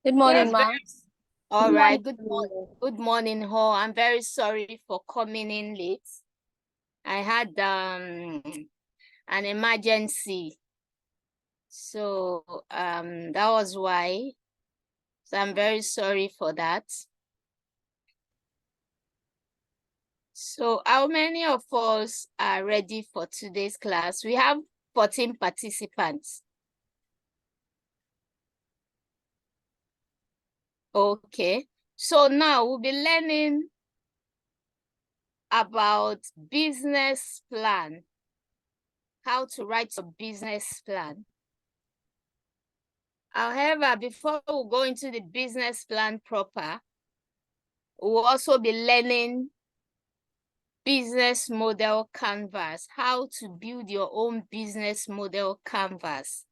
Good morning, Yes, ma'am. all Good right. morning. Good morning, Ho. I'm very sorry for coming in late. I had an emergency, so that was why. So I'm very sorry for that. So how many of us are ready for today's class? We have 14 participants. Okay. So now we'll be learning about business plan, how to write a business plan. However, before we go into the business plan proper, we'll also be learning business model canvas, how to build your own business model canvas.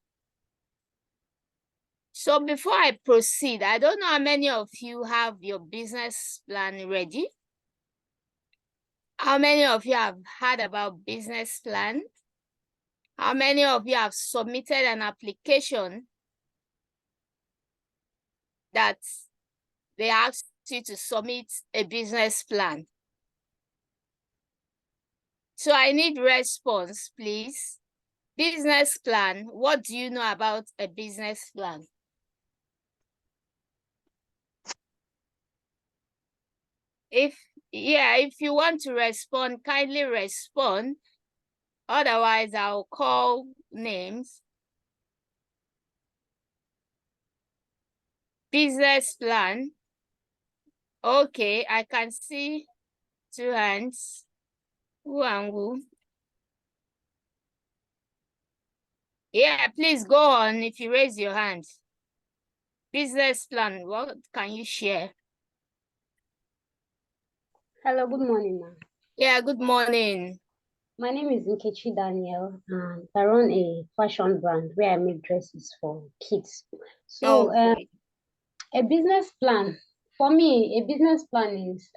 So before I proceed, I don't know how many of you have your business plan ready. How many of you have heard about business plan? How many of you have submitted an application that they asked you to submit a business plan? So I need response, please. Business plan. What do you know about a business plan? If you want to respond, kindly respond. Otherwise, I'll call names. Business plan. Okay, I can see 2 hands. Who and who? Yeah, please go on if you raise your hand. Business plan, what can you share? Hello, good morning, ma'am. Yeah, good morning. My name is Nkechi Daniel, and I run a fashion brand where I make dresses for kids. So, Okay. a business plan, for me, a business plan is,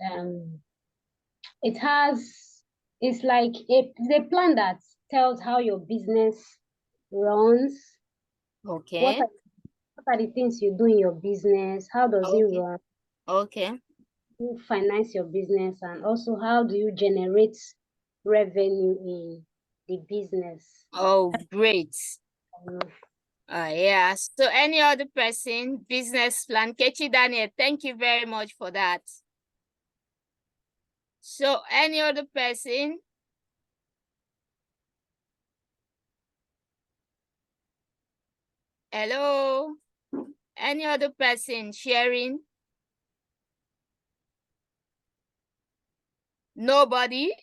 it's like it's a plan that tells how your business runs. Okay. What are the things you do in your business? How does it Okay. run? Okay. You finance your business, and also how do you generate revenue in the business? Oh, great. Um, Yeah. So any other person, business plan, Kechi Daniel, thank you very much for that. So any other person? Hello? Any other person sharing? Nobody?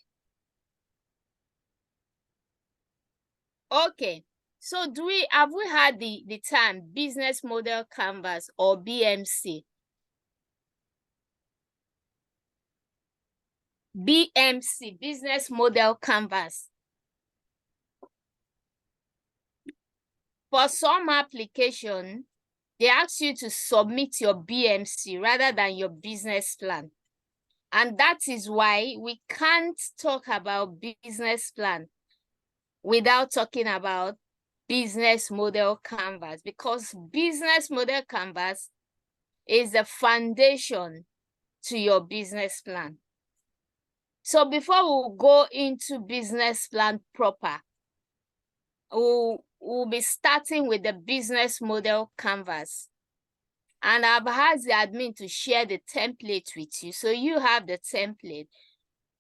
Okay. So have we had the term business model canvas or BMC? BMC, business model canvas. For some application, they ask you to submit your BMC rather than your business plan. And that is why we can't talk about business plan without talking about business model canvas, because business model canvas is the foundation to your business plan. So before we go into business plan proper, we'll be starting with the business model canvas. And I've asked the admin to share the template with you, so you have the template.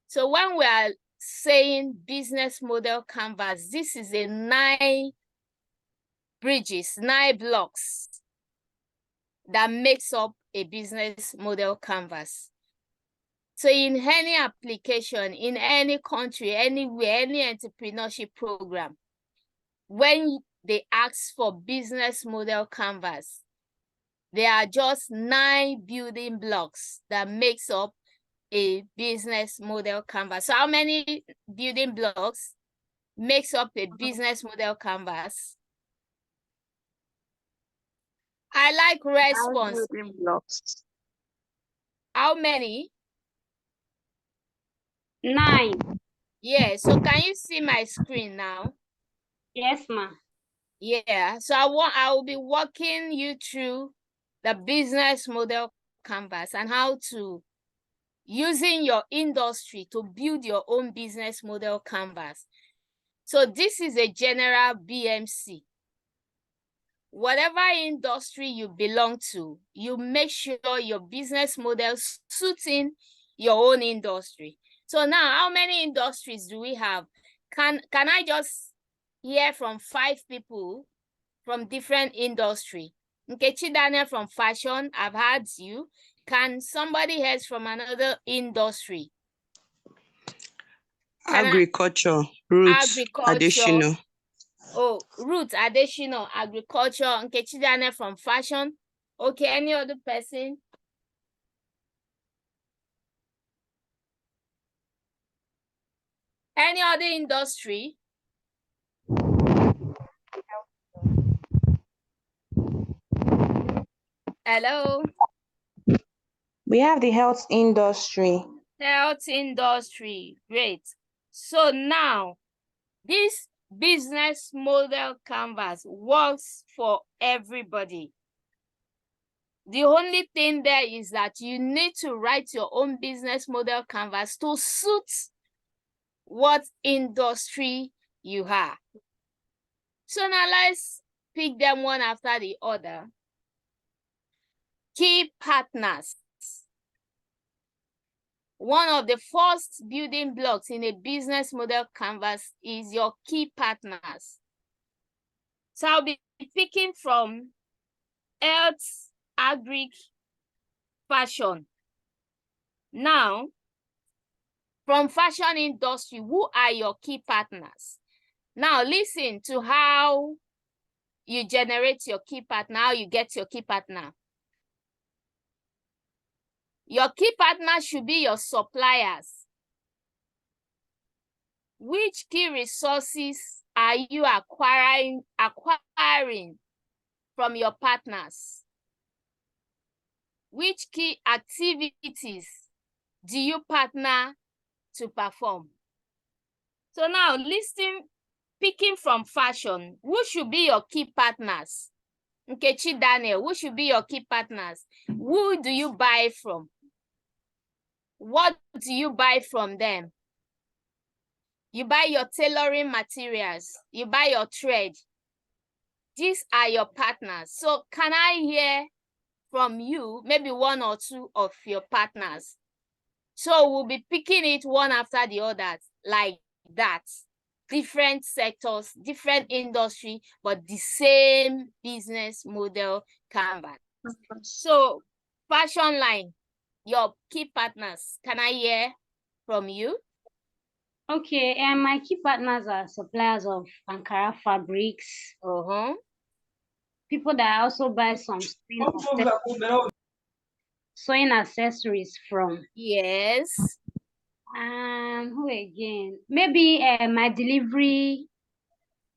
So when we are saying business model canvas, this is a 9 bridges, 9 blocks that makes up a business model canvas. So in any application, in any country, anywhere, any entrepreneurship program, when they ask for business model canvas, there are just 9 building blocks that makes up a business model canvas. So how many building blocks makes up a business model canvas? I like response. Building blocks. How many? 9. Yeah, so can you see my screen now? Yes, ma'am. Yeah, so I will be walking you through the business model canvas and how to using your industry to build your own business model canvas. So this is a general BMC. Whatever industry you belong to, you make sure your business model suiting your own industry. So now, how many industries do we have? Can I just hear from 5 people from different industry? Nkechi Daniel from fashion, I've heard you. Can somebody else from another industry? Agriculture, Roots, Agriculture. Additional. Oh, Roots, Additional, agriculture. Nkechi Daniel from fashion. Okay, any other person? Any other industry? Hello? We have the health industry. Health industry, great. So now, this business model canvas works for everybody. The only thing there is that you need to write your own business model canvas to suit what industry you are. So now let's pick them one after the other. Key partners. One of the first building blocks in a business model canvas is your key partners. So I'll be picking from health, agric, fashion. Now, from fashion industry, who are your key partners? Now listen to how you generate your key partner, how you get your key partner. Your key partners should be your suppliers. Which key resources are you acquiring from your partners? Which key activities do you partner to perform? So now picking from fashion, who should be your key partners? Nkechi Daniel, who should be your key partners? Who do you buy from? What do you buy from them? You buy your tailoring materials, you buy your thread. These are your partners. So can I hear from you, maybe 1 or 2 of your partners? So we'll be picking it one after the other, like that. Different sectors, different industry, but the same business model canvas. So fashion line, your key partners, can I hear from you? Okay, and my key partners are suppliers of Ankara fabrics. People that also buy some sewing accessories from. Yes. Who again? Maybe my delivery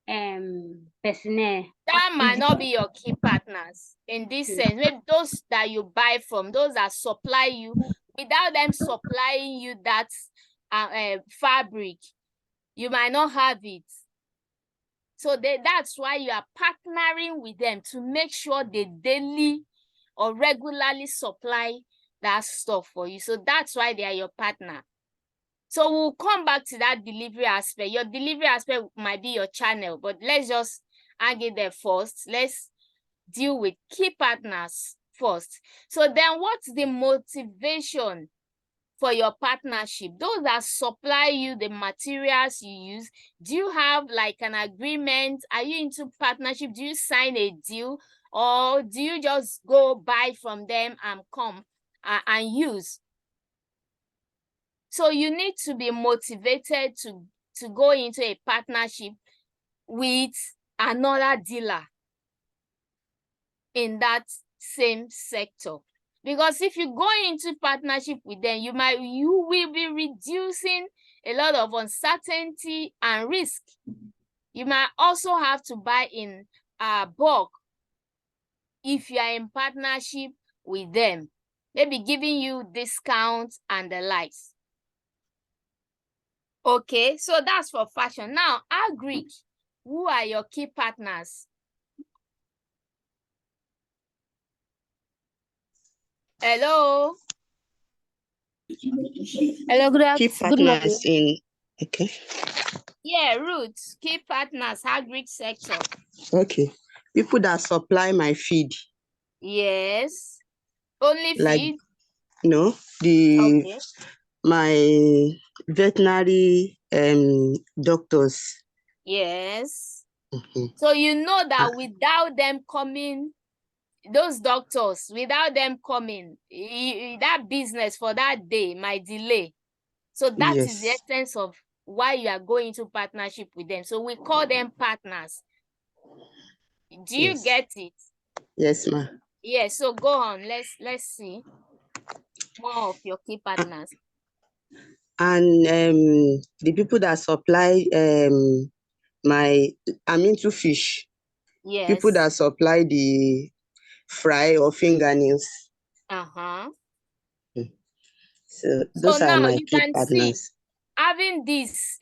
personnel. That might not be your key partners in this sense. Maybe those that you buy from, those that supply you, without them supplying you that fabric, you might not have it. So that's why you are partnering with them to make sure they daily or regularly supply that stuff for you. So that's why they are your partner. So we'll come back to that delivery aspect. Your delivery aspect might be your channel, but let's just argue there first. Let's deal with key partners first. So then what's the motivation for your partnership? Those that supply you the materials you use, do you have like an agreement? Are you into partnership? Do you sign a deal? Or do you just go buy from them and come and use? So you need to be motivated to go into a partnership with another dealer in that same sector. Because if you go into partnership with them, you will be reducing a lot of uncertainty and risk. You might also have to buy in bulk if you are in partnership with them, maybe giving you discounts and the likes. Okay, so that's for fashion. Now, agric, who are your key partners? Hello. Hello, Key good morning. partners in, okay. Yeah, Ruth, key partners, agri sector. Okay. People that supply my feed. Yes. Only Like, feed? no, Okay. my veterinary doctors. Yes. Mhm. So you know that without them coming, those doctors, without them coming, that business for that day might delay. So that is the Yes. essence of why you are going into partnership with them. So we call them partners. Do you Yes. get it? Yes, ma. Yeah, so go on. Let's see more of your key partners. And the people that supply I'm into fish. Yes. People that supply the fry or fingernails. Uh-huh. So those are now my you key can partners. see, having this,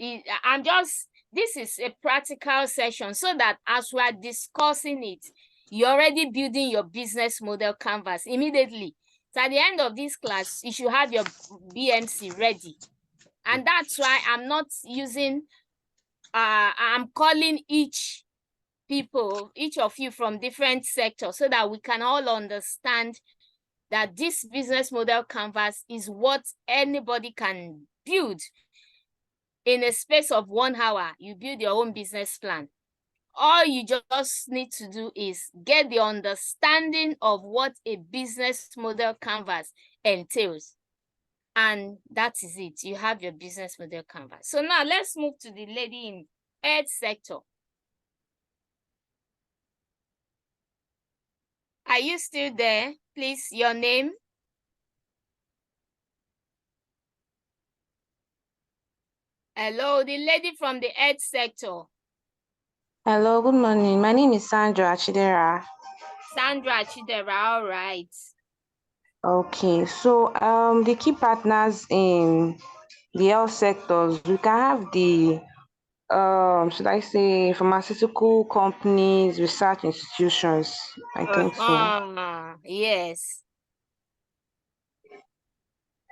this is a practical session so that as we are discussing it, you're already building your business model canvas immediately. So at the end of this class, you should have your BMC ready. And that's why I'm not using, I'm calling each of you from different sectors so that we can all understand that this business model canvas is what anybody can build in a space of 1 hour. You build your own business plan. All you just need to do is get the understanding of what a business model canvas entails. And that is it. You have your business model canvas. So now let's move to the lady in health sector. Are you still there? Please, your name. Hello, the lady from the health sector. Hello, good morning. My name is Sandra Chidera. Sandra Chidera, all right. Okay, so the key partners in the health sectors, we can have the should I say pharmaceutical companies, research institutions. I think so. Yes.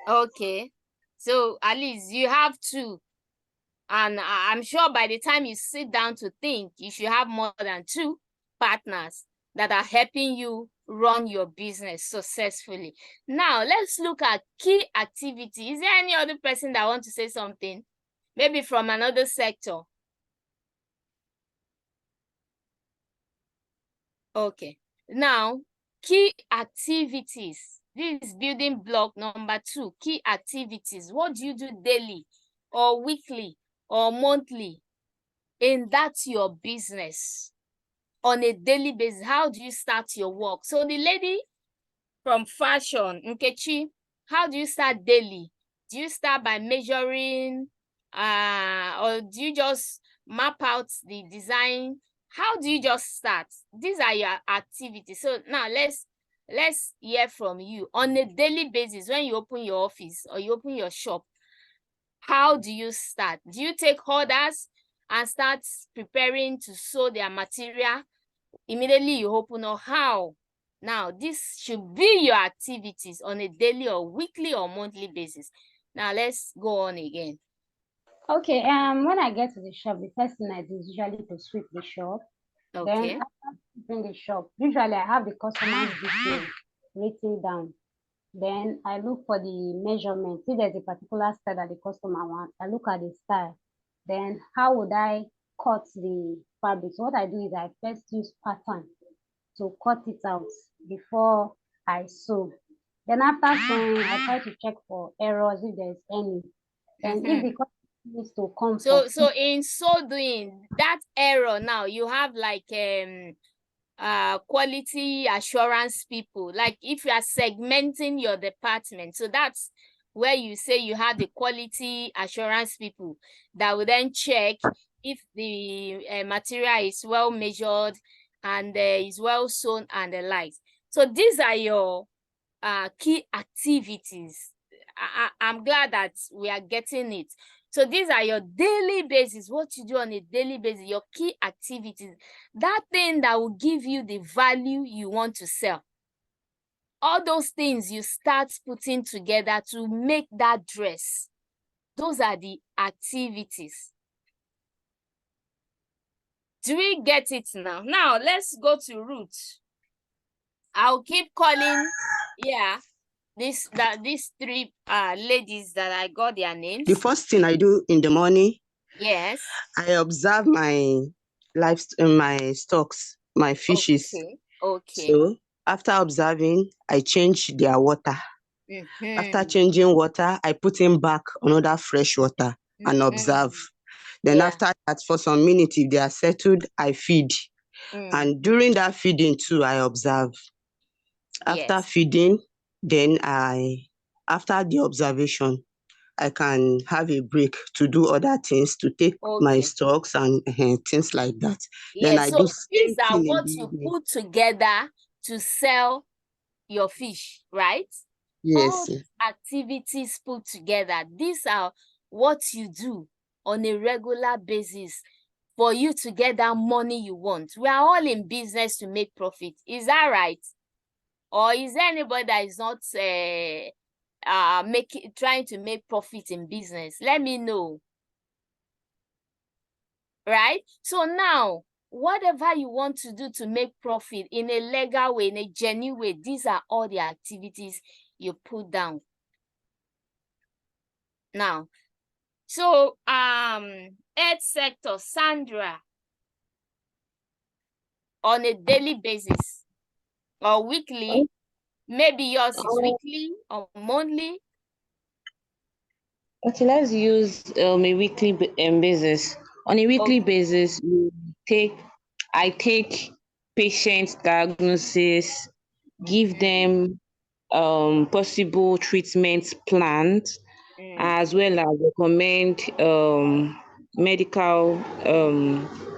Okay. So at least you have two. And I'm sure by the time you sit down to think, you should have more than two partners that are helping you run your business successfully. Now, let's look at key activity. Is there any other person that wants to say something? Maybe from another sector. Okay. Now, key activities. This is building block number 2, key activities. What do you do daily or weekly or monthly in that's your business on a daily basis? How do you start your work? So the lady from fashion, Nkechi, how do you start daily? Do you start by measuring or do you just map out the design? How do you just start? These are your activities. So now let's hear from you. On a daily basis, when you open your office or you open your shop, how do you start? Do you take orders and start preparing to sew their material immediately you open, or how? Now, this should be your activities on a daily or weekly or monthly basis. Now, let's go on again. Okay, when I get to the shop, the first thing I do is usually to sweep the shop. Okay. Then after sweeping the shop, usually I have the customer's details written down. Then I look for the measurement. If there's a particular style that the customer wants, I look at the style. Then how would I cut the fabric? So what I do is I first use pattern to cut it out before I sew. Then after sewing, I try to check for errors if there's any. Then if the customer needs to come for So in so doing, that error now, you have like quality assurance people. Like if you are segmenting your department, so that's where you say you have the quality assurance people that will then check if the material is well measured and is well sewn and the likes. So these are your key activities. I'm glad that we are getting it. So these are your daily basis, what you do on a daily basis, your key activities, that thing that will give you the value you want to sell. all those things you start putting together to make that dress. Those are the activities. Do we get it now? Now let's go to Ruth. I'll keep calling, these three ladies that I got their names. The first thing I do in the morning, Yes. I observe my my stocks, my fishes. Okay. So after observing, I change their water. After changing water, I put in back another fresh water and observe. Then after that, for some minutes, if they are settled, I feed. And during that feeding too, I observe. After feeding, then after the observation, I can have a break to do other things, to take my stocks and things like that. Then I So do these same are thing in what the you evening. put together to sell your fish, right? Yes. All activities put together, these are what you do on a regular basis for you to get that money you want. We are all in business to make profit. Is that right? Or is there anybody that is not trying to make profit in business? Let me know. Right? So now, whatever you want to do to make profit in a legal way, in a genuine way, these are all the activities you put down. Now, so health sector, Sandra, on a daily basis or weekly, maybe yours is weekly or monthly. Okay, let's use a weekly basis. On a weekly basis, I take patient diagnosis, give them possible treatment plans, as well as recommend medical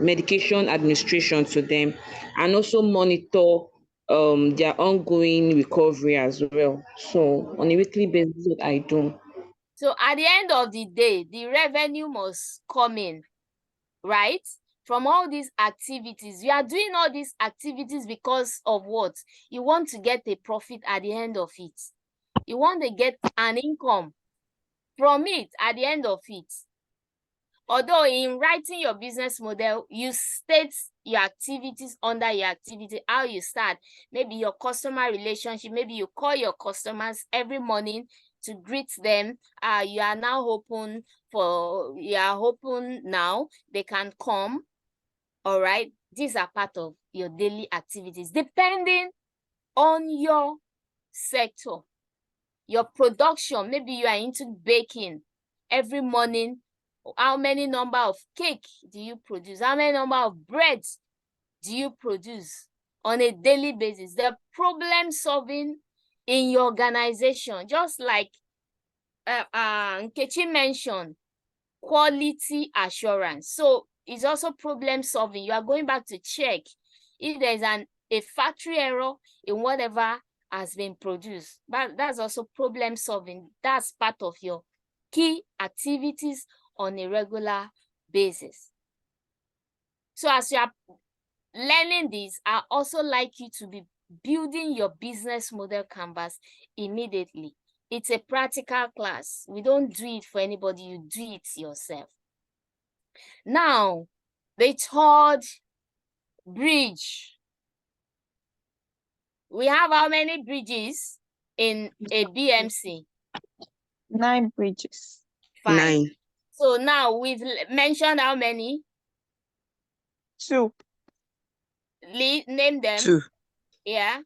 medication administration to them, and also monitor their ongoing recovery as well. So on a weekly basis, what I do. So at the end of the day, the revenue must come in, right? From all these activities. You are doing all these activities because of what? You want to get a profit at the end of it. You want to get an income from it at the end of it. Although in writing your business model, you state your activities under your activity, how you start. Maybe your customer relationship, maybe you call your customers every morning to greet them. You are open now, they can come. All right. These are part of your daily activities, depending on your sector, your production. Maybe you are into baking every morning. How many number of cake do you produce? How many number of breads do you produce on a daily basis? The problem solving in your organization, just like Nkechi mentioned, quality assurance. So it's also problem solving. You are going back to check if there's a factory error in whatever has been produced. But that's also problem solving. That's part of your key activities on a regular basis. So as you are learning this, I also like you to be building your business model canvas immediately. It's a practical class. We don't do it for anybody, you do it yourself. Now, the third bridge. We have how many bridges in a BMC? 9 bridges. Fine. 9. So now we've mentioned how many? 2. Name them. 2. Yeah.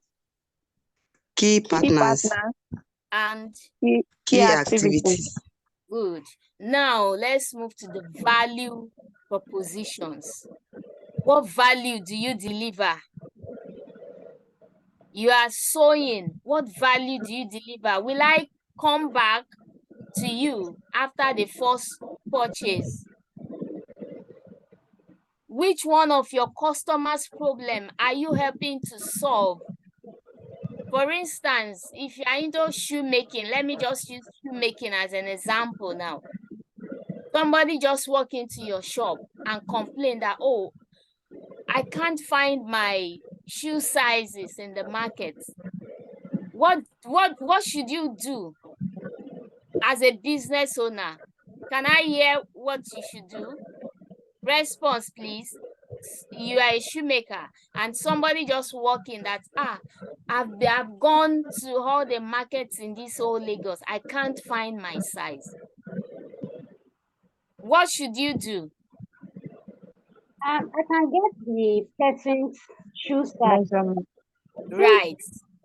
Key Key partners. partner And key activities. Good. Now let's move to the value propositions. What value do you deliver? You are sewing. What value do you deliver? Will I come back to you after the first purchase? Which one of your customers' problem are you helping to solve? For instance, if you are into shoemaking, let me just use shoemaking as an example now. Somebody just walk into your shop and complain that, oh, I can't find my shoe sizes in the market. What should you do as a business owner? Can I hear what you should do? Response, please. You are a shoemaker and somebody just walk in that, I've gone to all the markets in this whole Lagos. I can't find my size. What should you do? I can get the person's shoe size. Measurement. Right.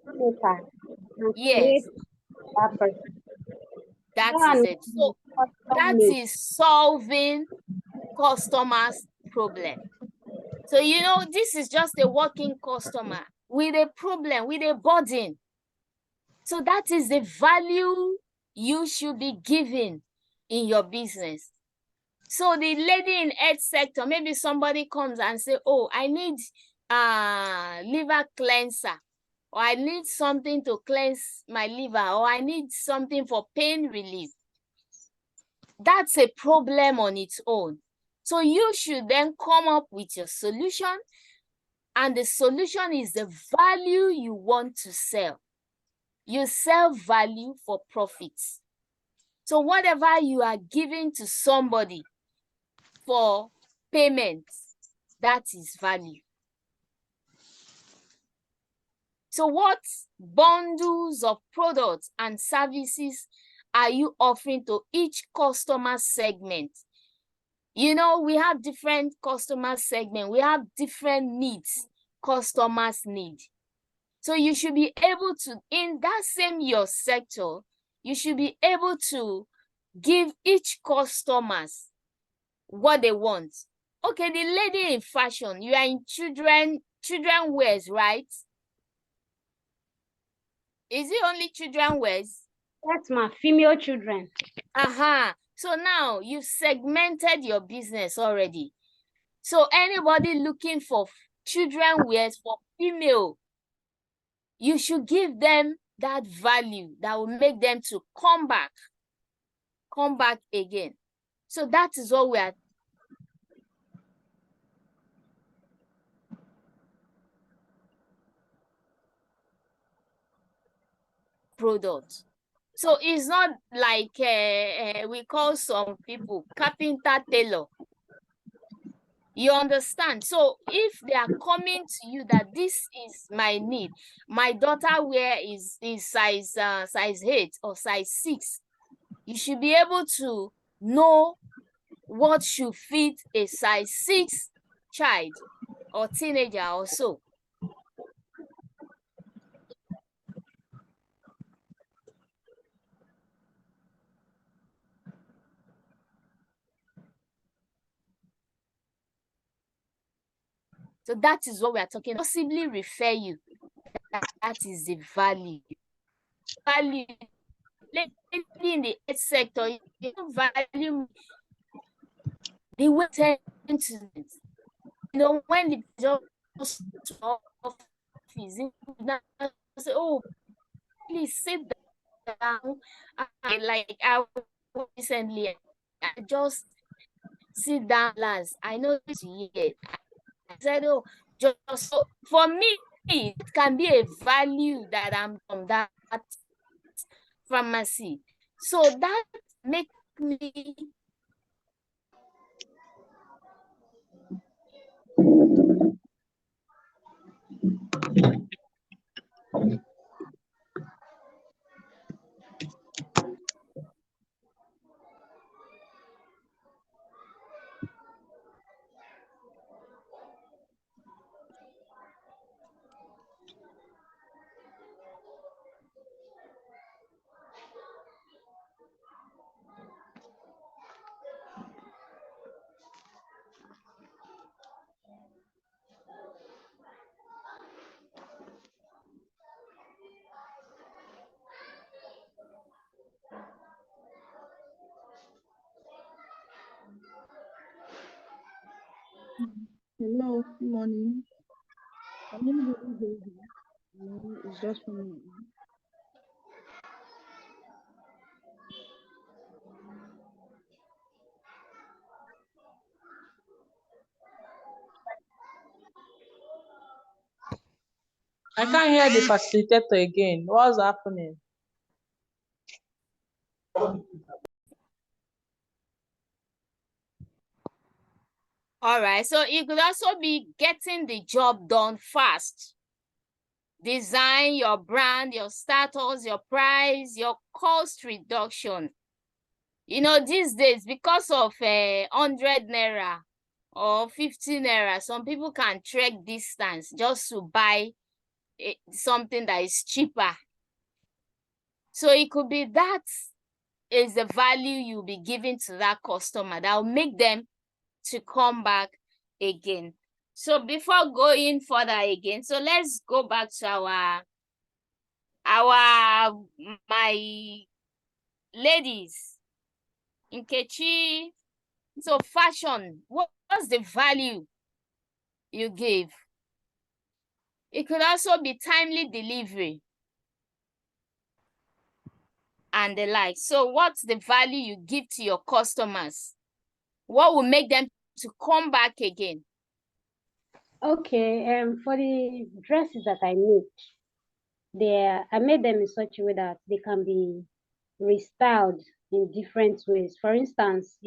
Maker and Yes, create that person. that That is one it. is So custom that made. is solving customers' problem. So, this is just a working customer with a problem, with a burden. So that is the value you should be giving in your business. So the lady in health sector, maybe somebody comes and say, oh, I need liver cleanser, or I need something to cleanse my liver, or I need something for pain relief. That's a problem on its own. So you should then come up with your solution, and the solution is the value you want to sell. You sell value for profits. So whatever you are giving to somebody for payment, that is value. So what bundles of products and services are you offering to each customer segment? We have different customer segments. We have different needs customers need. So you should be able to, in that same your sector, you should be able to give each customers what they want. Okay, the lady in fashion, you are in children wears, right? Is it only children wears? That's my female children. So now you've segmented your business already. So anybody looking for children wears for female, you should give them that value that will make them to come back again. So that is what we are product. So it's not like we call some people carpenter tailor. You understand? So if they are coming to you that this is my need, my daughter wear is size 8 or size 6, you should be able to know what should fit a size 6 child or teenager or so. So that is what we are talking about. Possibly refer you. That is the value. Value. In the health sector, you don't value the way sentiment. When the just office, say, oh, please sit down. I recently, I just sit down last. I know it's here. I said, oh, just so for me, it can be a value that I'm from that pharmacy. So that make me Hello, good morning. Can anybody hear me? No, it's just for me. I can't hear the facilitator again. What's happening? All right. So it could also be getting the job done fast. Design your brand, your status, your price, your cost reduction. You know, these days, because of 100 naira or 50 naira, some people can trek distance just to buy something that is cheaper. So it could be that is the value you'll be giving to that customer that will make them to come back again. So before going further again, so let's go back to my ladies. Nkechi, so fashion, what's the value you give? It could also be timely delivery and the like. So what's the value you give to your customers? What will make them to come back again? Okay, for the dresses that I make, I made them in such a way that they can be restyled in different ways. For instance,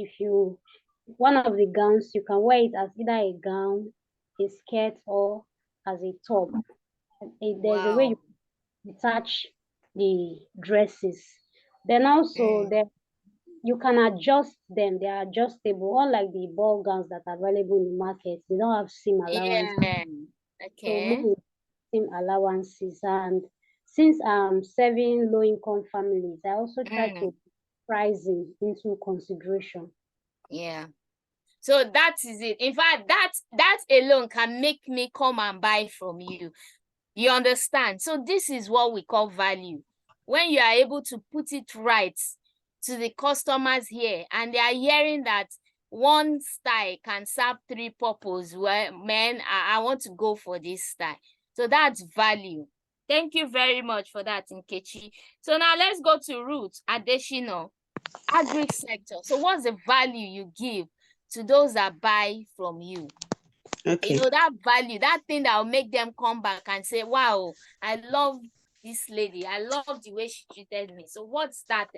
one of the gowns, you can wear it as either a gown, a skirt, or as a top. There's a way you detach the dresses. Then also you can adjust them. They are adjustable, unlike the ball gowns that are available in the market. They don't have seam allowance. Yeah. So Okay. many seam allowances. And since I'm serving low-income families, I also try to pricing into consideration. Yeah. So that is it. In fact, that alone can make me come and buy from you. You understand? So this is what we call value. When you are able to put it right to the customers here, and they are hearing that one style can serve three purposes. Well, man, I want to go for this style. So that's value. Thank you very much for that, Nkechi. So now let's go to Ruth Adeshino, agri sector. So what's the value you give to those that buy from you? Okay. You know, that value, that thing that will make them come back and say, wow, I love this lady. I love the way she treated me. So what's that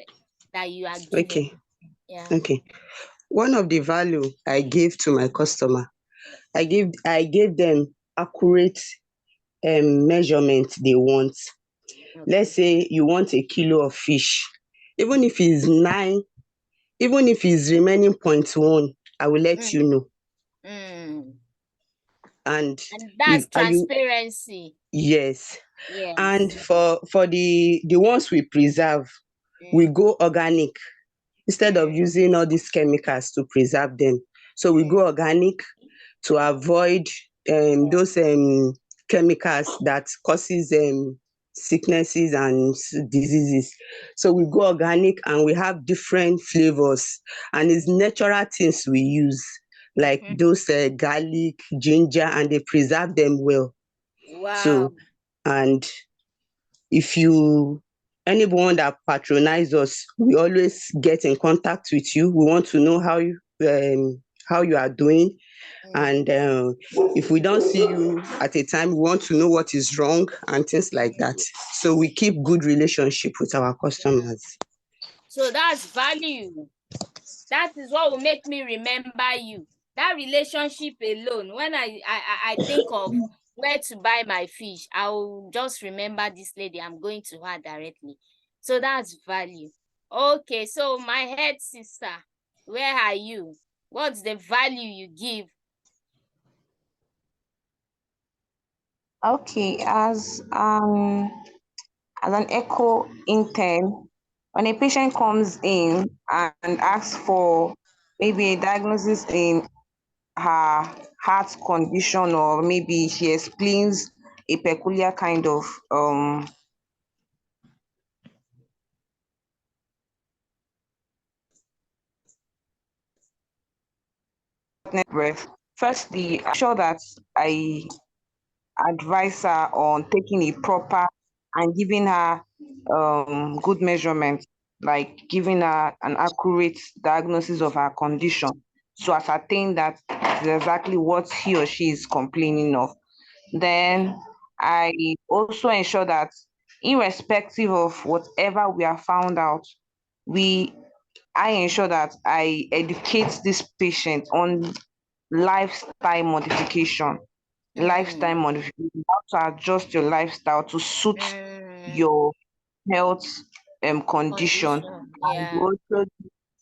you are giving? Okay. Yeah. Okay. One of the value I give to my customer, I gave them accurate measurement they want. Okay. Let's say you want a kilo of fish. Even if it's 9, even if it's remaining 0.1, I will let you know. And that's transparency. Yes. Yes. And for the ones we preserve, we go organic instead of using all these chemicals to preserve them. So we go organic to avoid those chemicals that causes sicknesses and diseases. So we go organic and we have different flavors, and it's natural things we use, like those garlic, ginger, and they preserve them well. Wow. So, and if anyone that patronize us, we always get in contact with you. We want to know how you are doing. And if we don't see you at a time, we want to know what is wrong and things like that. So we keep good relationship with our customers. So that's value. That is what will make me remember you. That relationship alone, when I think of where to buy my fish, I will just remember this lady. I'm going to her directly. So that's value. Okay, so my head sister, where are you? What's the value you give? Okay, as an echo intern, when a patient comes in and asks for maybe a diagnosis in her heart condition, or maybe she explains a peculiar kind of breath. Firstly, I'm sure that I advise her on taking a proper and giving her good measurement, like giving her an accurate diagnosis of her condition to ascertain that is exactly what he or she is complaining of. Then I also ensure that irrespective of whatever we are found out, I ensure that I educate this patient on lifestyle modification. Lifestyle modification, how to adjust your lifestyle to suit your health condition, Condition, and yeah. also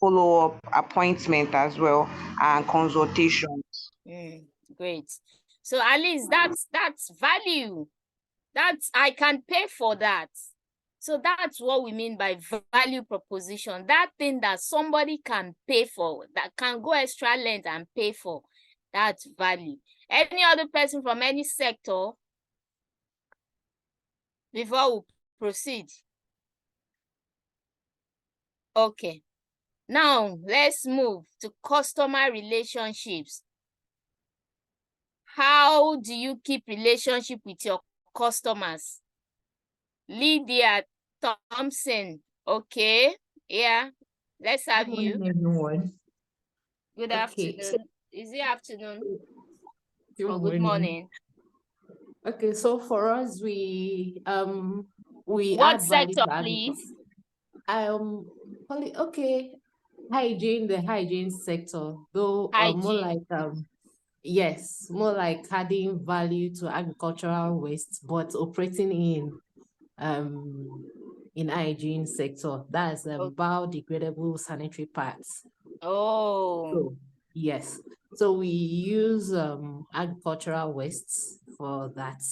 follow up appointment as well and consultation. Great. So at least that's value. That's I can pay for that. So that's what we mean by value proposition. That thing that somebody can pay for, that can go extra length and pay for, that's value. Any other person from any sector before we proceed? Okay. Now let's move to customer relationships. How do you keep relationship with your customers? Lydia Thompson. Okay. Yeah. Let's have Good you. morning, everyone. Good Okay, so afternoon. Is it afternoon? good Or good morning? Okay, so for us, we What add value sector, to agriculture. please? Okay, the hygiene sector, though more Hygiene. like yes, more like adding value to agricultural waste, but operating in hygiene sector. That's biodegradable sanitary pads. Oh. So yes. So we use agricultural wastes for that.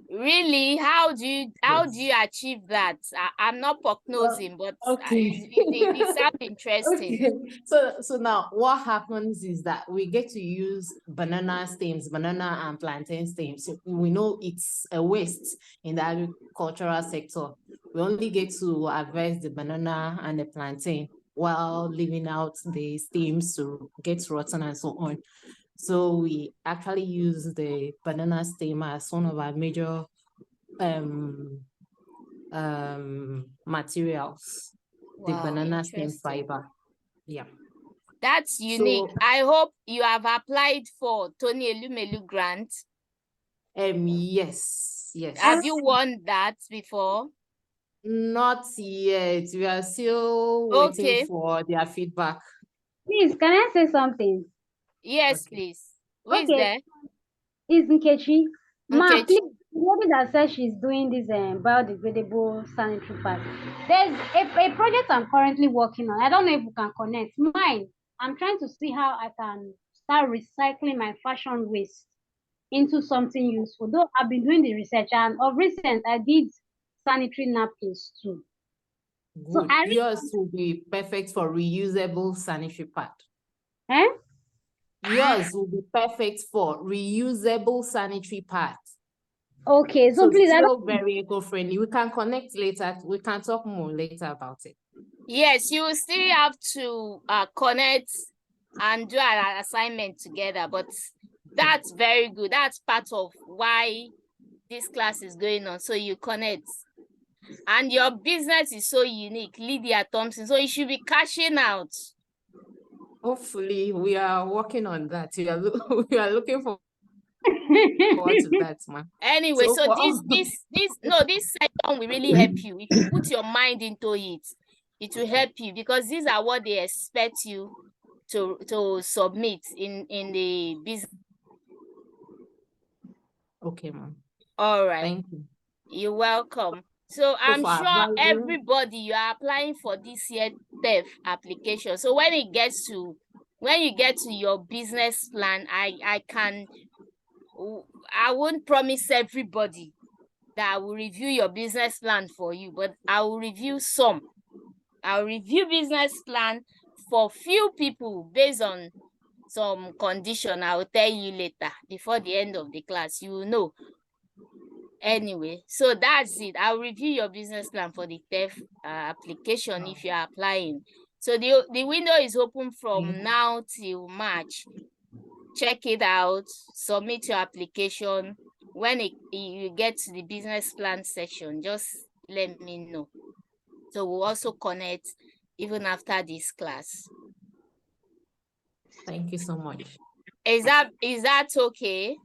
Really? How do you achieve that? I'm not prognosing, but Okay. it sounds interesting. Okay. So now what happens is that we get to use banana stems, banana and plantain stems. So we know it's a waste in the agricultural sector. We only get to harvest the banana and the plantain while leaving out the stems to get rotten and so on. So we actually use the banana stem as one of our major materials. Wow, the banana stem fiber. Yeah. That's unique. So I hope you have applied for Tony Elumelu grant. yes. Have you won that before? Not yet. We are still waiting for their feedback. Please, can I say something? Yes, Okay. please. Who is Okay, there? it's Nkechi. Ma, Nkechi. please, the lady that says she's doing this biodegradable sanitary pad. There's a project I'm currently working on. I don't know if we can connect. Mine, I'm trying to see how I can start recycling my fashion waste into something useful. Though I've been doing the research, and of recent, I did sanitary napkins too. So Good. Yours will be perfect for reusable sanitary pad. Yours will be perfect for reusable sanitary pads. Okay, so please, still very eco-friendly. We can connect later. We can talk more later about it. Yes, you will still have to connect and do an assignment together, but that's very good. That's part of why this class is going on. So you connect. And your business is so unique, Lydia Thompson. So you should be cashing out. Hopefully, we are working on that. We are looking forward to that, man. Anyway, so this section will really help you. If you put your mind into it, it will help you, because these are what they expect you to submit in the business. Okay, ma'am. All right. Thank you. You're welcome. So I'm sure everybody, you are applying for this year TEF application. So when you get to your business plan, I won't promise everybody that I will review your business plan for you, but I will review some. I'll review business plan for few people based on some condition. I will tell you later before the end of the class. You will know. Anyway, so that's it. I'll review your business plan for the TEF application if you're applying. So the window is open from now till March. Check it out, submit your application. When you get to the business plan section, just let me know. So we'll also connect even after this class. Thank you so much. Is that okay?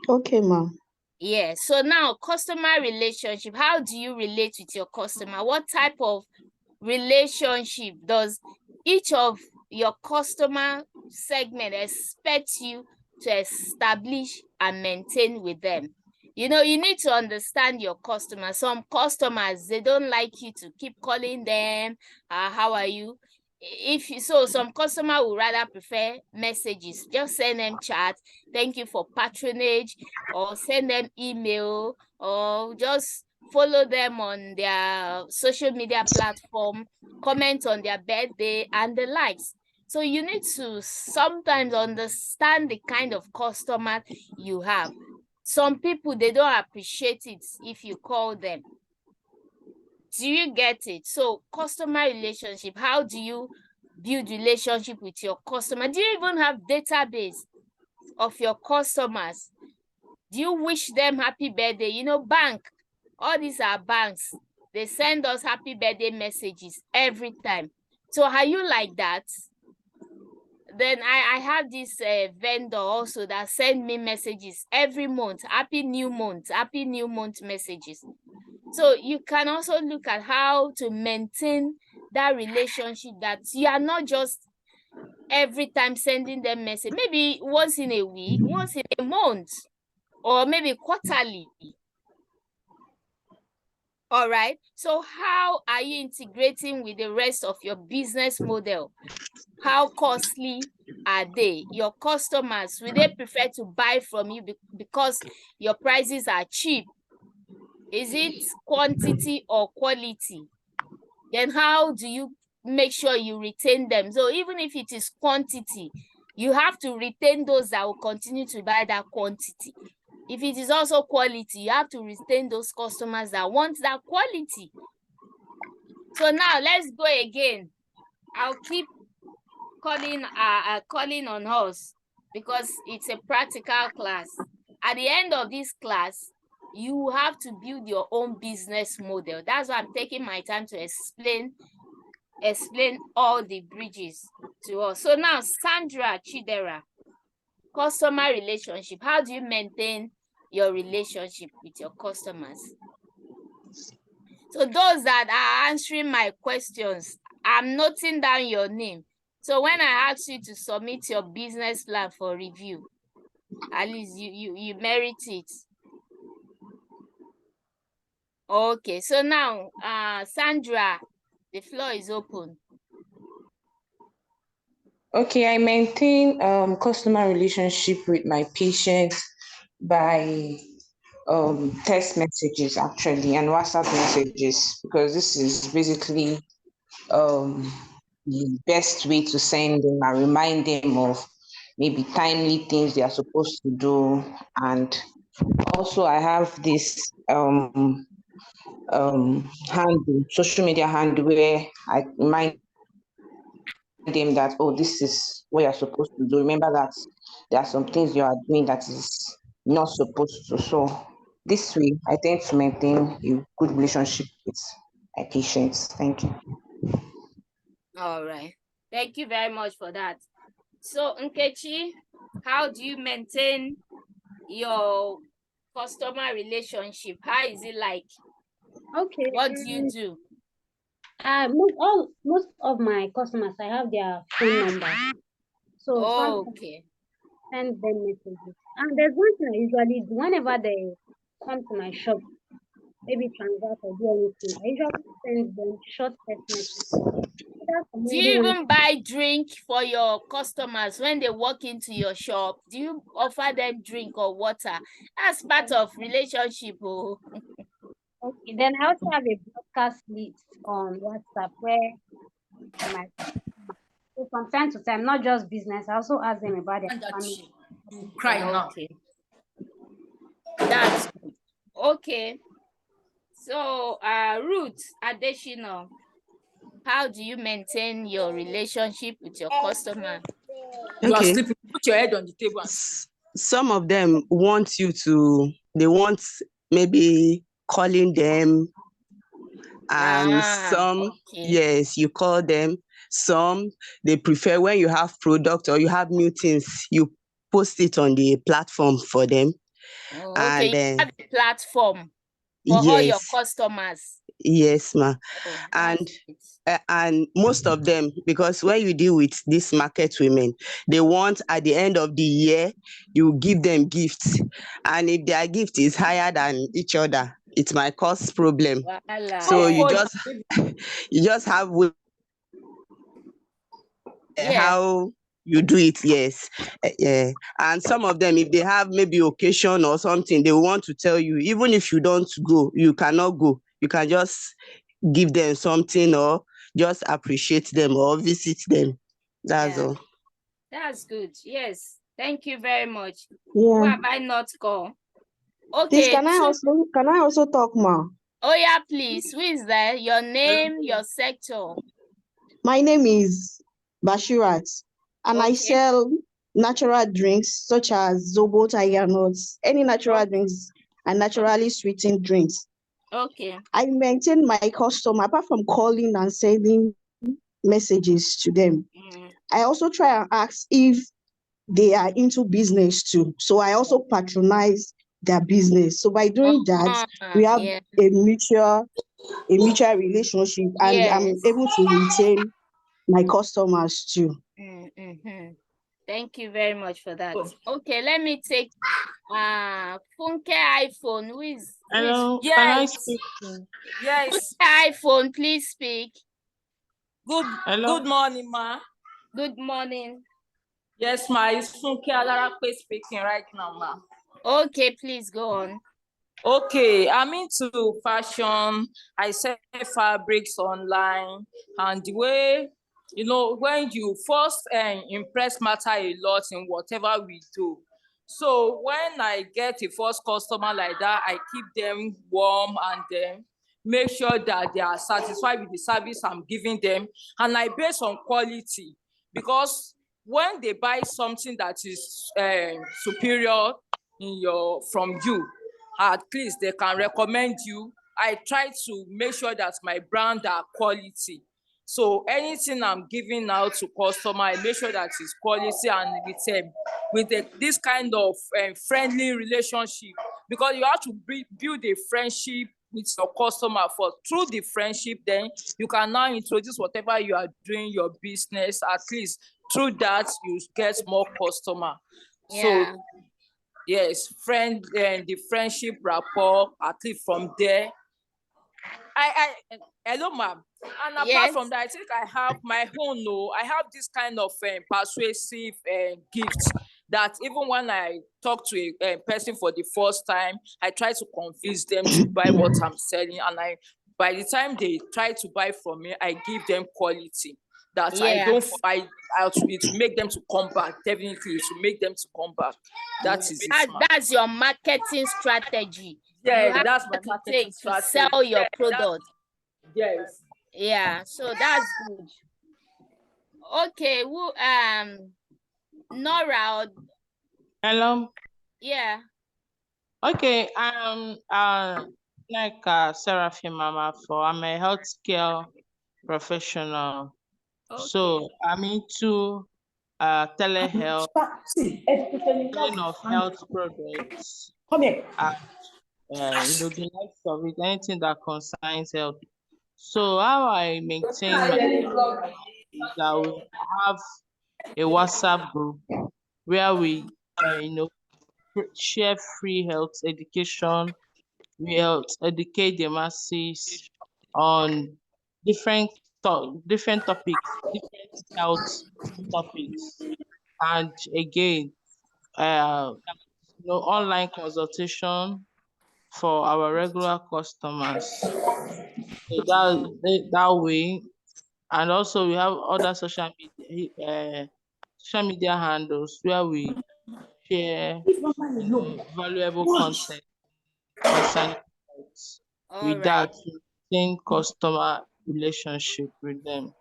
Okay, ma'am. Yeah, so now customer relationship, how do you relate with your customer? What type of relationship does each of your customer segment expect you to establish and maintain with them? You know, you need to understand your customers. Some customers, they don't like you to keep calling them, how are you? Some customer would rather prefer messages. Just send them chat, thank you for patronage, or send them email, or just follow them on their social media platform, comment on their birthday and the likes. So you need to sometimes understand the kind of customer you have. Some people, they don't appreciate it if you call them. Do you get it? So customer relationship, how do you build relationship with your customer? Do you even have database of your customers? Do you wish them happy birthday? You know, bank, all these are banks. They send us happy birthday messages every time. So are you like that? Then I have this vendor also that send me messages every month, happy new month messages. So you can also look at how to maintain that relationship, that you are not just every time sending them message, maybe once in a week, once in a month, or maybe quarterly. All right. So how are you integrating with the rest of your business model? How costly are they? Your customers, will they prefer to buy from you because your prices are cheap? Is it quantity or quality? Then how do you make sure you retain them? So even if it is quantity, you have to retain those that will continue to buy that quantity. If it is also quality, you have to retain those customers that want that quality. So now let's go again. I'll keep calling on us because it's a practical class. At the end of this class, you have to build your own business model. That's why I'm taking my time to explain all the bridges to us. So now, Sandra Chidera, customer relationship. How do you maintain your relationship with your customers? So those that are answering my questions, I'm noting down your name. So when I ask you to submit your business plan for review, at least you merit it. Okay, so now, Sandra, the floor is open. Okay, I maintain customer relationship with my patients by text messages actually and WhatsApp messages, because this is basically the best way to send them and remind them of maybe timely things they are supposed to do. And also I have this handle, social media handle, where I remind them that, oh, this is what you're supposed to do. Remember that there are some things you are doing that is not supposed to. So this way, I tend to maintain a good relationship with my patients. Thank you. All right. Thank you very much for that. So, Nkechi, how do you maintain your customer relationship? How is it like? Okay. What do you do? Most of my customers, I have their phone number. So Okay. send them messages. And there's one thing I usually do whenever they come to my shop, maybe transact or do anything. I usually send them short text messages. Do you even buy drink for your customers when they walk into your shop? Do you offer them drink or water? That's part of relationship. Oh. Okay, then I also have a broadcast list on WhatsApp where my so from time to time, not just business, I also ask them about their family. Okay. That's good. Okay. So, Ruth Adeshino, how do you maintain your relationship with your customer? You are sleeping. Put your head on the table. Some of them want you to, they want maybe calling them, and some, yes, you call them. Some, they prefer when you have product or you have new things, you post it on the platform for them. Oh, And okay, you have a platform for all your yes, customers. yes, ma. Oh, And that's and most of them, because when you deal with these market women, they want at the end of the year you give them gifts, and if their gift is higher than each other, it might cause problem. Voila. So you Oh, just you just have Yeah. how you do it. Yes. Yeah. And some of them, if they have maybe occasion or something, they want to tell you, even if you don't go, you cannot go, you can just give them something, or just appreciate them or visit them. That's Yeah, all. that's good. Yes. Thank you very much. Who Yeah. have I not called? Please, Okay. can I also talk, ma? Oh yeah, please. Who is there? Your name, your sector. My name is Bashirat, and I Okay. sell natural drinks such as Zobo, Tiger Nuts, any natural drinks and naturally sweetened drinks. Okay. I maintain my customer apart from calling and sending messages to them. I also try and ask if they are into business too. So I also patronize their business. So by doing that, we have Yeah. a mutual relationship, and I'm Yes. able to retain my customers too. Thank you very much for that. Okay, let me take Funke iPhone. Who is Hello, can I yes, speak to? yes. iPhone? Please speak. Hello? Good morning, ma. Good morning. Yes, ma. It's Funke Alarape speaking right now, ma. Okay, please go on. Okay, I'm into fashion. I sell fabrics online, and the way, when you first impress matter a lot in whatever we do. So when I get a first customer like that, I keep them warm and then make sure that they are satisfied with the service I'm giving them, and I base on quality, because when they buy something that is superior from you, at least they can recommend you. I try to make sure that my brand are quality. So anything I'm giving out to customer, I make sure that it's quality, and this kind of friendly relationship, because you have to build a friendship with your customer for through the friendship, then you can now introduce whatever you are doing your business. At least through that you get more customer. Yeah. So yes, the friendship rapport, at least from there. Hello, ma'am. And apart Yes. from that, I think I have my own. No, I have this kind of persuasive gift that even when I talk to a person for the first time, I try to convince them to buy what I'm selling, and by the time they try to buy from me, I give them quality that Yeah. it will make them to come back. Definitely, it will make them to come back. That is it, ma'am. That's your marketing strategy. Yeah, You have that's my to marketing take to strategy. sell your product. Yes. Yeah, so that's good. Okay, Nora. Hello. Yeah. Okay, like Seraphim Mama for I'm a healthcare professional. Okay. So I'm into telehealth, selling of health products. Come here. The likes of it, anything that concerns health. So how I maintain my is that we have a WhatsApp group where we share free health education. We help educate the masses on different topics, different health topics, and again, online consultation for our regular customers. So that way, and also we have other social media handles where we share, valuable content concerning health. All With right. that, to maintain customer relationship with them.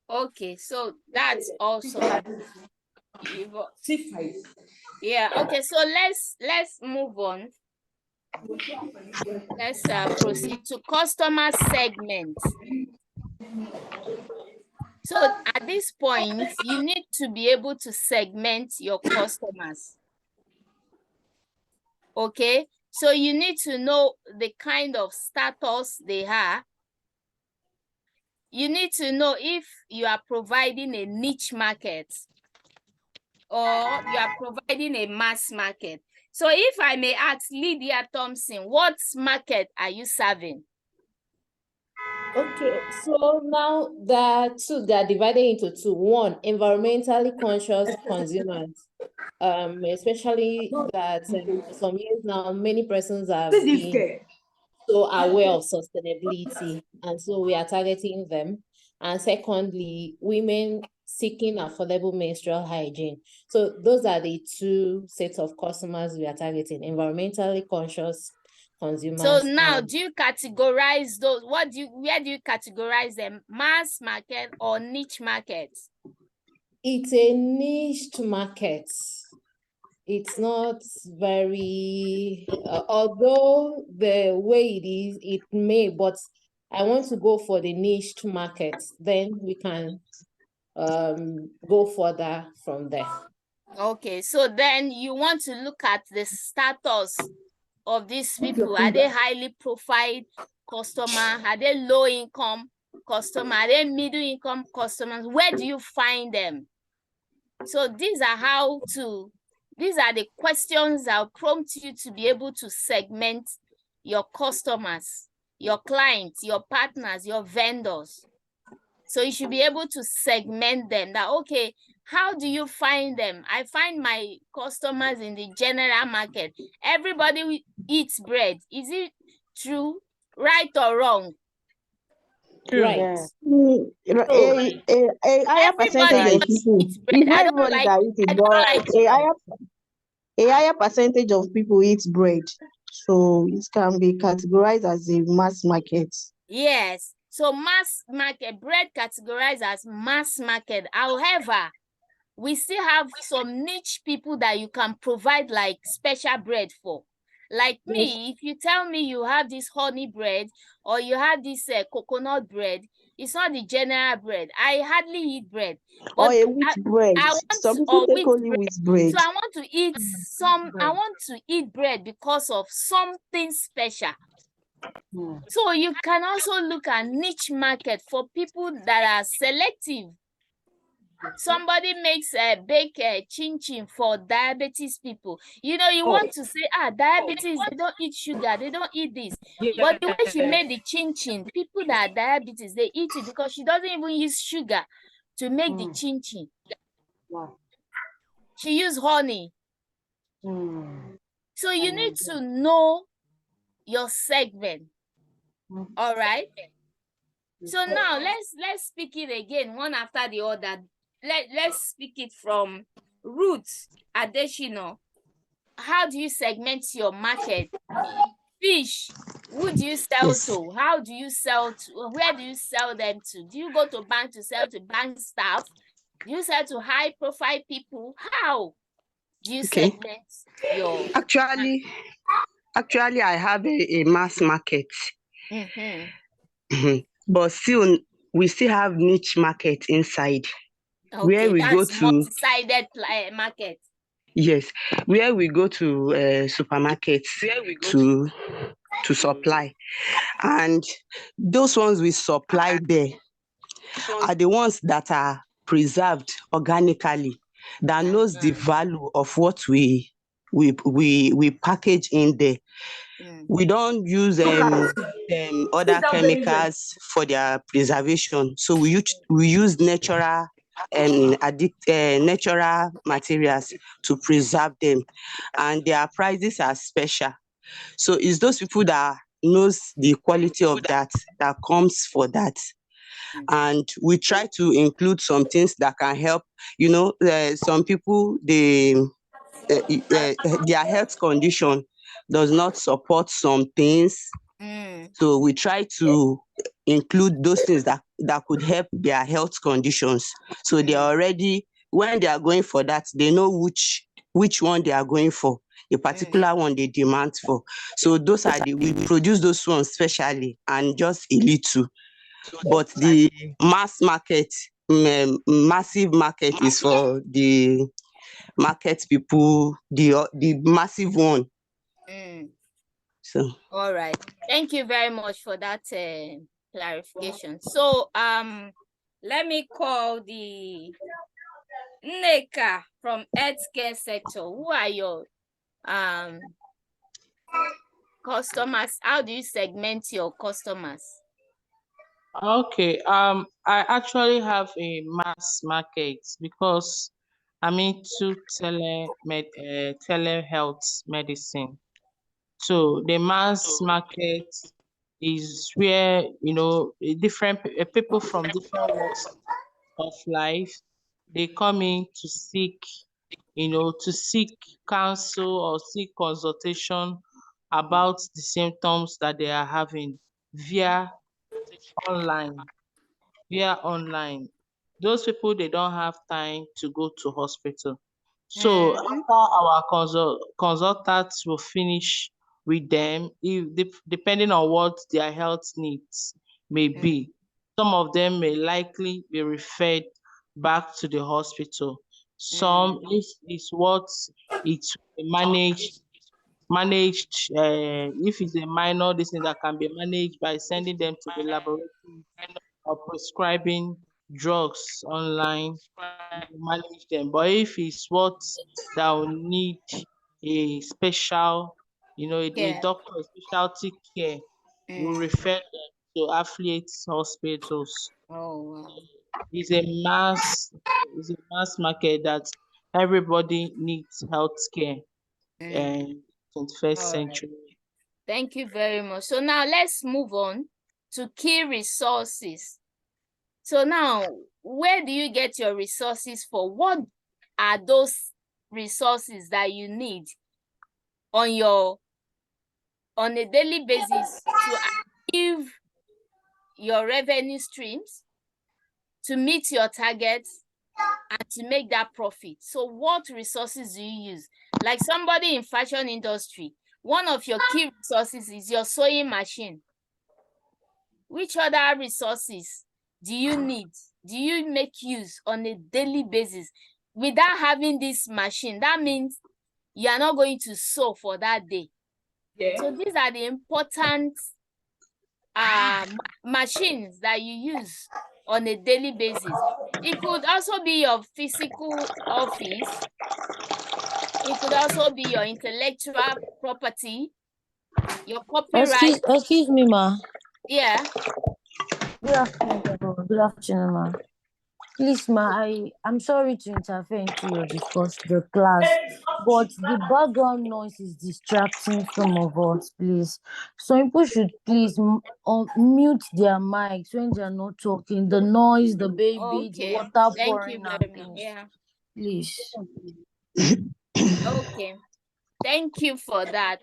Okay, so that's awesome. Yeah, okay, so let's move on. Let's proceed to customer segments. So at this point, you need to be able to segment your customers. Okay, so you need to know the kind of status they are. You need to know if you are providing a niche market or you are providing a mass market. So if I may ask Lydia Thompson, what market are you serving? Okay, so now they are divided into two. One, environmentally conscious consumers. Especially that for some years now, many persons have been so aware of sustainability, and so we are targeting them. And secondly, women seeking affordable menstrual hygiene. So those are the two sets of customers we are targeting: environmentally conscious consumers. So now, do you categorize those? Where do you categorize them? Mass market or niche market? It's a niche market. It's not very, although the way it is, it may, but I want to go for the niche market. Then we can go further from there. Okay, so then you want to look at the status of these people. Are they highly profiled customer? Are they low income customer? Are they middle income customers? Where do you find them? So these are the questions that will prompt you to be able to segment your customers, your clients, your partners, your vendors. So you should be able to segment them that, okay, how do you find them? I find my customers in the general market. Everybody eats bread. Is it true, right or wrong? Right. A higher percentage of people. It's not everybody that eats it, but a higher percentage of people eat bread. So it can be categorized as a mass market. Yes. So mass market, bread categorized as mass market. However, we still have some niche people that you can provide like special bread for. Like me, if you tell me you have this honey bread or you have this coconut bread, it's not the general bread. I hardly eat bread. But Or a wheat bread. Some people take only wheat bread. So I want to eat I want to eat bread because of something special. So you can also look at niche market for people that are selective. Somebody makes a bake chin chin for diabetes people. You know, you want to say, diabetes, they don't eat sugar, they don't eat this. But the way she made the chin chin, people that are diabetes, they eat it because she doesn't even use sugar to make the chin chin. Wow. She used honey. So you need to know your segment. All right. So now let's speak it again, one after the other. Let's speak it from Ruth Adeshino. How do you segment your market? Fish, who do you sell to? How do you sell to? Where do you sell them to? Do you go to bank to sell to bank staff? Do you sell to high profile people? How do you segment your Actually, I have a mass market. But still, we still have niche market inside. Okay, where we go to multi-sided market. Yes, where we go to supermarkets to supply, and those ones we supply there are the ones that are preserved organically, that knows the value of what we package in there. We don't use other chemicals for their preservation, so we use natural natural materials to preserve them, and their prices are special. So it's those people that knows the quality of that comes for that. And we try to include some things that can help. Some people, their health condition does not support some things. So we try to include those things that could help their health conditions. So they are already, when they are going for that, they know which one they are going for, a particular one they demand for. So those are we produce those ones specially and just a little. But the mass market, massive market is for the market people, the massive one. So. All right. Thank you very much for that clarification. So let me call the Nneka from healthcare sector. Who are your customers? How do you segment your customers? Okay, I actually have a mass market because I'm into telehealth medicine. So the mass market is where, different people from different walks of life, they come in to seek, counsel or seek consultation about the symptoms that they are having via online. Those people, they don't have time to go to hospital. So after our consultants will finish with them, depending on what their health needs may be, some of them may likely be referred back to the hospital. Some, if it's what it's managed, if it's a minor, this thing that can be managed by sending them to the laboratory or prescribing drugs online, manage them. But if it's what that will need a special, a doctor, specialty care, will refer them to affiliate hospitals. Oh, wow. It's a mass market that everybody needs healthcare in 21st century. Thank you very much. So now let's move on to key resources. So now, where do you get your resources for? What are those resources that you need on a daily basis to achieve your revenue streams, to meet your targets, and to make that profit? So what resources do you use? Like somebody in fashion industry, one of your key resources is your sewing machine. Which other resources do you need? Do you make use on a daily basis? Without having this machine, that means you are not going to sew for that day. Yeah. So these are the important machines that you use on a daily basis. It could also be your physical office. It could also be your intellectual property, your copyright. Excuse me, ma. Yeah. Good afternoon, everyone. Good afternoon, ma. Please, ma, I'm sorry to interfere into the class, but the background noise is distracting some of us, please. So people should please mute their mics when they are not talking. The noise, the baby, the water pouring and things. Yeah. Please. Okay. Thank you for that.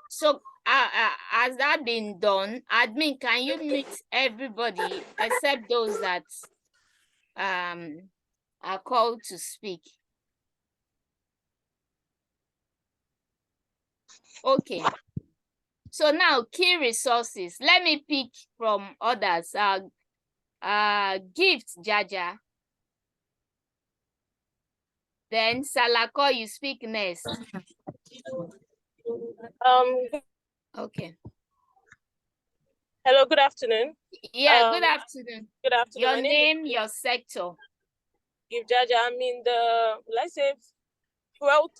So has that been done? Admin, can you mute everybody except those that are called to speak? Okay. So now key resources. Let me pick from others. Gift Jaja. Then Salako, you speak next. Okay. Hello, good afternoon. Yeah, good afternoon. Good afternoon. Your name, your sector. Give Jaja, I'm in the, let's say, health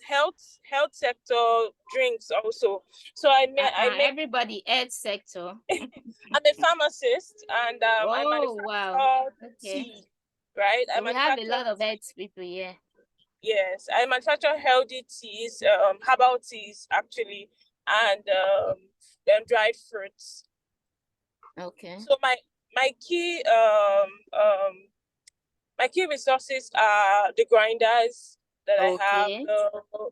sector, drinks also. So I make everybody health sector. I'm a pharmacist and I manufacture tea, right? So we have a lot of health people here. Yes, I manufacture healthy teas, herbal teas actually, and dried fruits. Okay. So my key resources are the grinders that I have,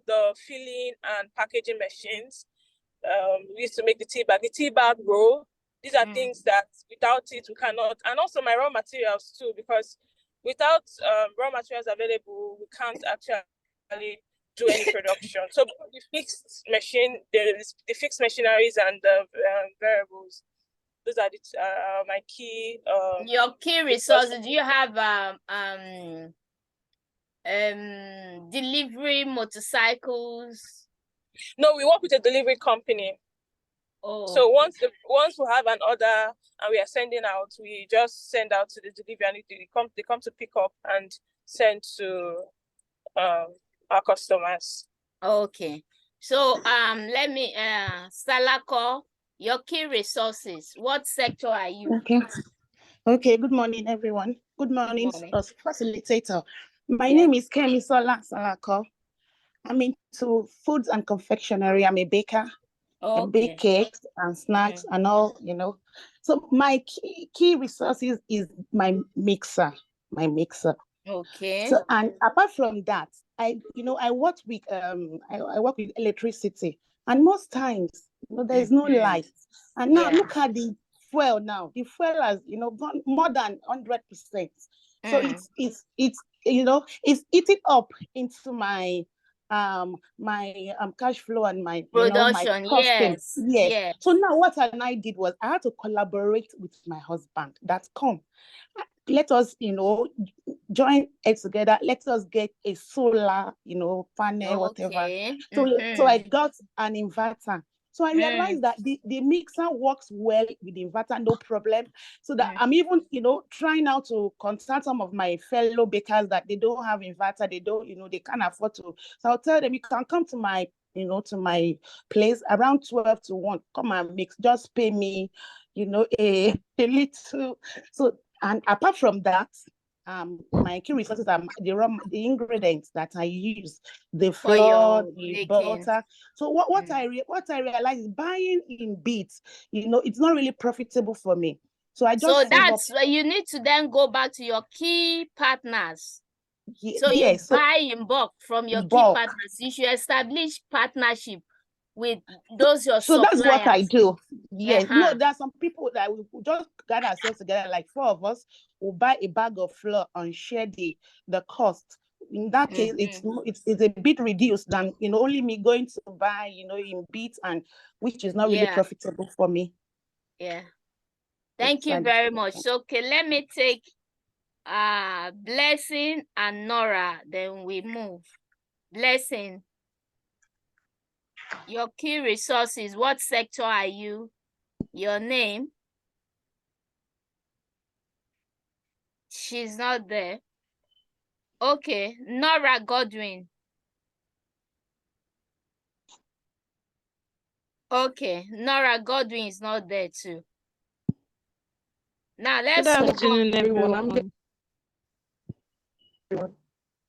the filling and packaging machines. We used to make the tea bag roll. These are things that without it we cannot, and also my raw materials too, because without raw materials available, we can't actually do any production. So the fixed machine, the fixed machineries and the variables. Those are my key. Your key resources. Do you have delivery motorcycles? No, we work with a delivery company. Oh. So once we have an order and we are sending out, we just send out to the delivery and they come to pick up and send to our customers. Okay. So let me Salako, your key resources. What sector are you? Okay, good morning, everyone. Good morning, facilitator. My Yes. name is Kemi Sola Salako. I'm into foods and confectionery. I'm a baker. I bake cakes and snacks and all, So my key resources is my mixer. Okay. So, and apart from that, I work with I work with electricity, and most times, there's no light. And now look at the fuel now. The fuel has, gone more than 100%. So it's eating up into my cash flow and my production. my costing. Yes. So now what I did was I had to collaborate with my husband. Let us, join it together. Let us get a solar, panel, whatever. So I got an inverter. So I realized that the mixer works well with the inverter, no problem. So that I'm even, trying now to contact some of my fellow bakers that they don't have inverter, they don't, they can't afford to. So I'll tell them, you can come to my, to my place around 12 to 1, come and mix, just pay me, a little. So, and apart from that, my key resources are the ingredients that I use, the flour, the butter. So what I realize is buying in bits, it's not really profitable for me. So I just that's where you need to then go back to your key partners. So you buy in bulk from your key partners. You should establish partnership with those your suppliers. So that's what I do. Yes. No, there are some people that we just gather ourselves together, like 4 of us will buy a bag of flour and share the cost. In that case, it's a bit reduced than only me going to buy in bits, and which is not really profitable for me. Yeah. Thank you very much. So okay, let me take Blessing and Nora, then we move. Blessing, your key resources, what sector are you? Your name? She's not there. Okay, Nora Godwin. Okay, Nora Godwin is not there too. Now let's Good afternoon, everyone.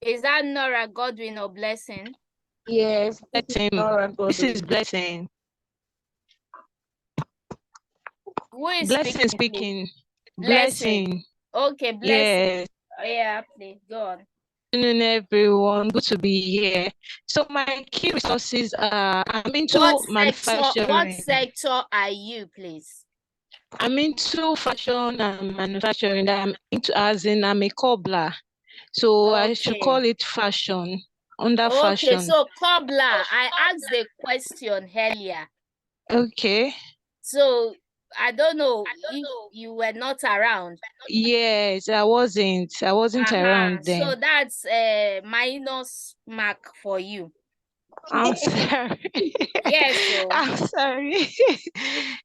Is that Nora Godwin or Blessing? Yes, Blessing. Nora Godwin. This is Blessing. Who is Blessing speaking? Blessing. Okay, Blessing. Yes. Yeah, please go on. Good afternoon, everyone. Good to be here. So my key resources are I'm into manufacturing. What sector are you, please? I'm into fashion and manufacturing. I'm a cobbler. So I should call it fashion, under fashion. Okay, so cobbler, I asked the question earlier. Okay. So I don't know if you were not around. Yes, I wasn't around then. So that's a minus mark for you. I'm sorry. Yes, so I'm sorry.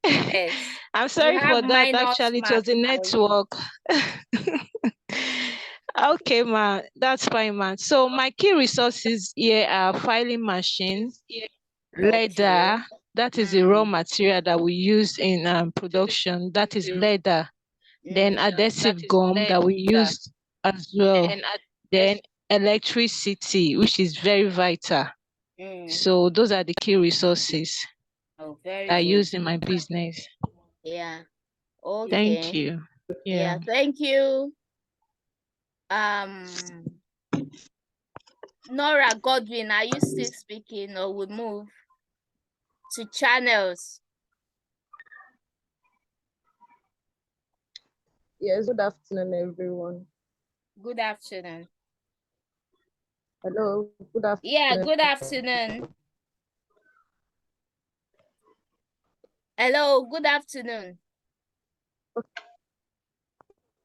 Yes. I'm sorry for that. Actually, it was the network. Okay, ma, that's fine, man. So my key resources here are filing machine, leather. That is the raw material that we use in production. That is leather. Then adhesive gum that we use as well. Then electricity, which is very vital. So those are the key resources I use in my business. Yeah. Okay. Thank you. Yeah, thank you. Nora Godwin, are you still speaking, or we move to channels? Yes, good afternoon, everyone. Good afternoon. Hello, good afternoon. Yeah, good afternoon. Hello, good afternoon.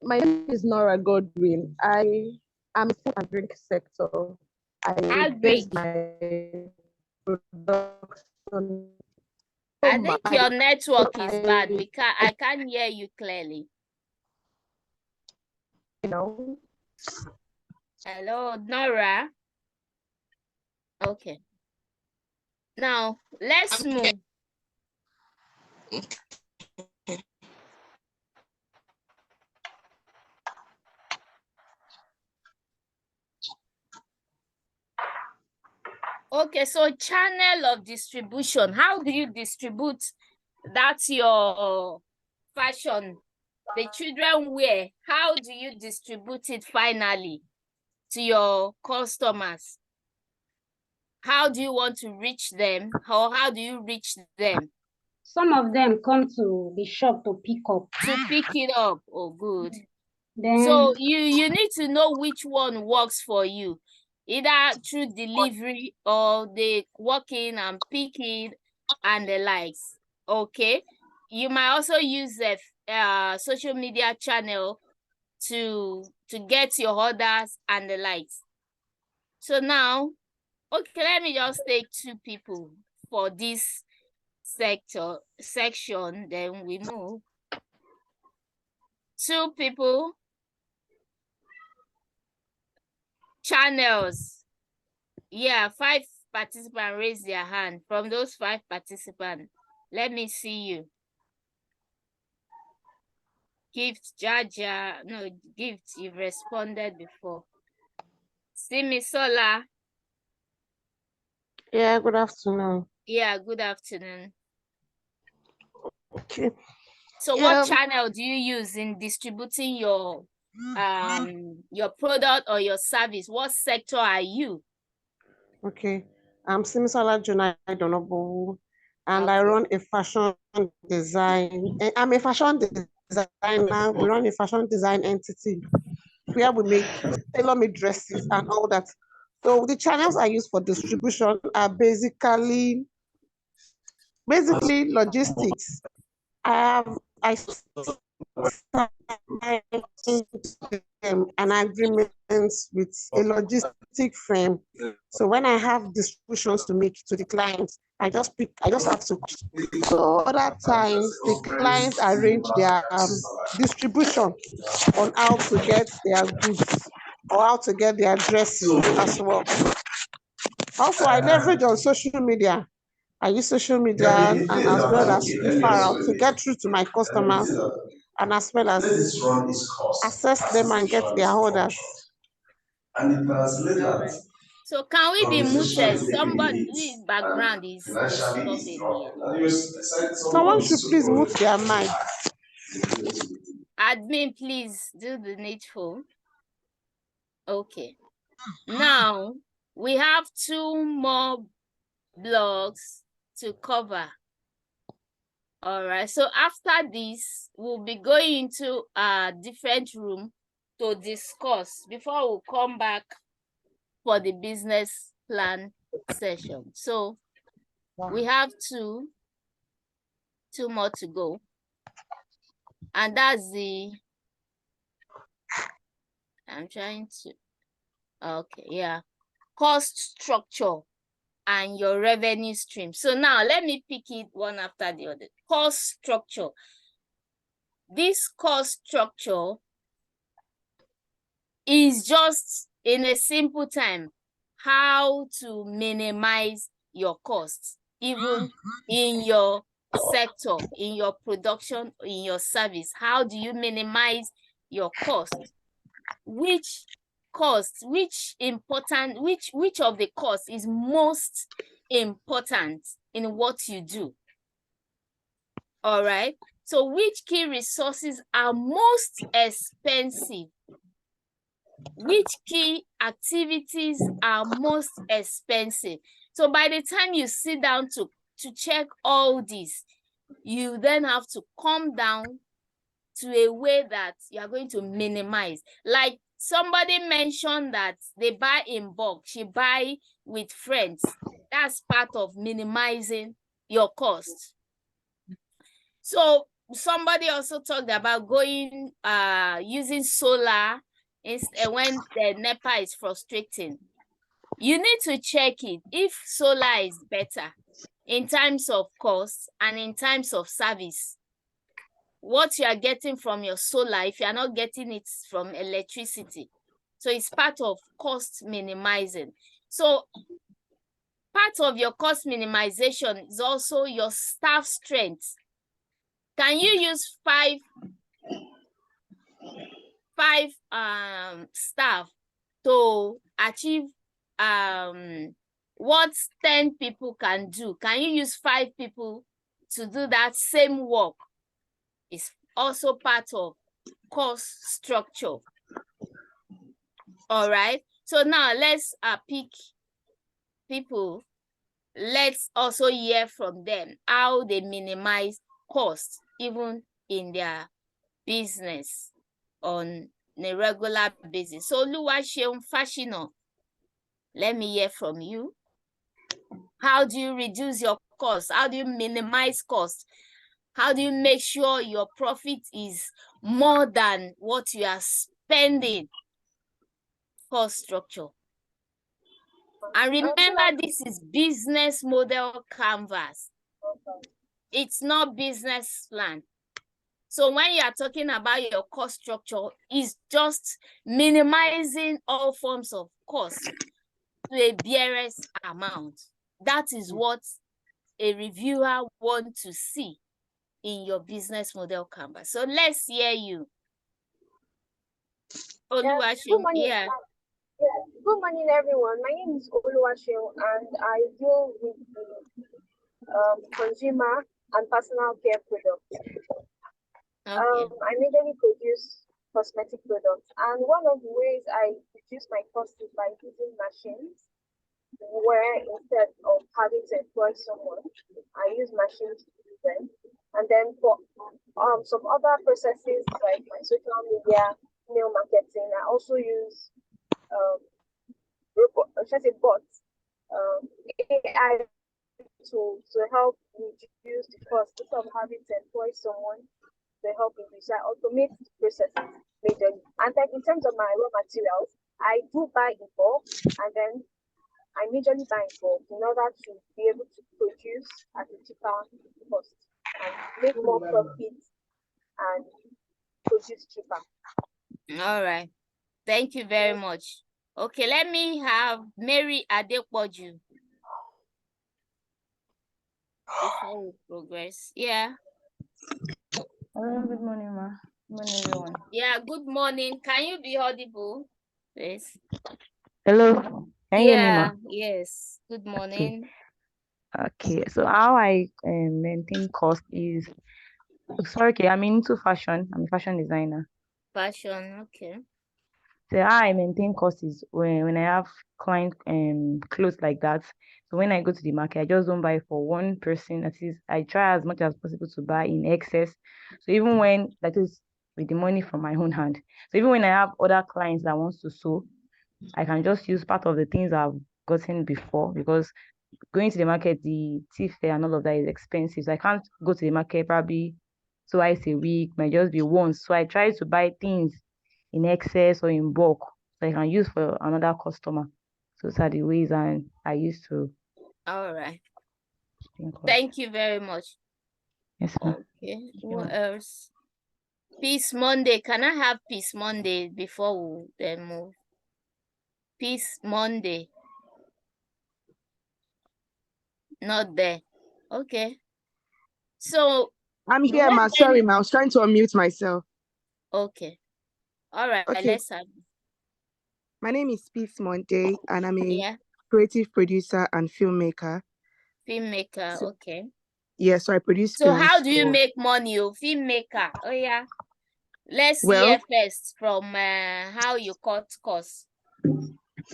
My name is Nora Godwin. I I'm in the agric sector. I base my production. I think your network is bad. I can't hear you clearly. Know. Hello, Nora. Okay. Now let's move. Okay, so channel of distribution. How do you distribute? That's your fashion. The children wear. How do you distribute it finally to your customers? How do you want to reach them? How do you reach them? Some of them come to the shop to pick up. To pick it up. Oh, good. Then, so you need to know which one works for you, either through delivery or they walk in and pick it and the likes. Okay, you might also use the social media channel to get your orders and the likes. So now, okay, let me just take 2 people for this section, then we move. 2 people. Channels. Yeah, 5 participants raise their hand. From those 5 participants, let me see you. Gift, Jaja, no, Gift, you've responded before. Simisola. Yeah, good afternoon. Yeah, good afternoon. Okay. So what channel do you use in distributing your product or your service? What sector are you? Okay. I'm Simisola Junai Donobu, and I run a fashion design. I'm a fashion designer. We run a fashion design entity where we make tailor-made dresses and all that. So the channels I use for distribution are basically logistics. I an agreement with a logistic firm. So when I have distributions to make to the clients, I just have to. So other times the clients arrange their distribution on how to get their goods or how to get their dresses as well. Also, I leverage on social media. I use social media and as well as referral to get through to my customers and as well as assess them and get their orders. All right. So can we be muted? Somebody background is disturbing here. Someone should please mute their mic. Admin, please do the needful. Okay. Now we have 2 more blogs to cover. All right. So after this, we'll be going into a different room to discuss before we come back for the business plan session. So we have two more to go. And that's I'm trying to, okay, yeah. Cost structure and your revenue stream. So now let me pick it one after the other. Cost structure. This cost structure is just, in a simple time, how to minimize your costs, even in your sector, in your production, in your service. How do you minimize your costs? Which of the costs is most important in what you do? All right. So which key resources are most expensive? Which key activities are most expensive? So by the time you sit down to check all this, you then have to come down to a way that you are going to minimize. Like somebody mentioned that they buy in bulk, she buy with friends. That's part of minimizing your cost. So somebody also talked about going using solar when the NEPA is frustrating, you need to check it if solar is better in terms of cost and in terms of service. What you are getting from your solar, if you are not getting it from electricity. So it's part of cost minimizing. So part of your cost minimization is also your staff strength. Can you use five staff to achieve what 10 people can do? Can you use 5 people to do that same work? It's also part of cost structure. All right. So now let's pick people. Let's also hear from them how they minimize costs even in their business on a regular basis. So Oluwaseun Fashino, let me hear from you. How do you reduce your costs? How do you minimize costs? How do you make sure your profit is more than what you are spending? Cost structure. And remember, this is business model canvas. It's not business plan. So when you are talking about your cost structure, it's just minimizing all forms of cost to a barest amount. That is what a reviewer wants to see in your business model canvas. So let's hear you. Oluwaseun, yeah. Good morning, everyone. My name is Oluwaseun, and I deal with the consumer and personal care products. Okay. I majorly produce cosmetic products, and one of the ways I reduce my costs is by using machines, where instead of having to employ someone, I use machines to do them. And then for some other processes like my social media, email marketing, I also use bots, AI to help reduce the cost instead of having to employ someone to help reduce. I automate the processes majorly. And then in terms of my raw materials, I do buy in bulk, and then I majorly buy in bulk in order to be able to produce at a cheaper cost and make more profit and produce cheaper. All right. Thank you very much. Okay, let me have Mary Adepoju before we progress. Yeah. Hello, good morning, ma. Good morning, everyone. Yeah, good morning. Can you be audible, please? Hello, can you hear me, ma? Yes. Good morning. Okay, so how I maintain cost is, sorry, okay, I'm into fashion. I'm a fashion designer. Fashion, okay. So how I maintain cost is when I have client clothes like that. So when I go to the market, I just don't buy for one person. That is, I try as much as possible to buy in excess. So even when that is with the money from my own hand. So even when I have other clients that wants to sew, I can just use part of the things I've gotten before, because going to the market, the tea fair and all of that is expensive. So I can't go to the market probably twice a week, might just be once. So I try to buy things in excess or in bulk so I can use for another customer. So those are the ways I used to. All right. Thank you very much. Yes, ma'am. Okay. What else? Peace Monday. Can I have Peace Monday before we then move? Peace Monday. Not there. Okay. So I'm here, ma. Sorry, ma. I was trying to unmute myself. Okay. All right. Okay. Let's have. My name is Peace Monday, and I'm a creative producer and filmmaker. Filmmaker, So, okay. yeah, so I produce So films. how do you make money, filmmaker? Oh yeah. Let's hear first from how you cut costs.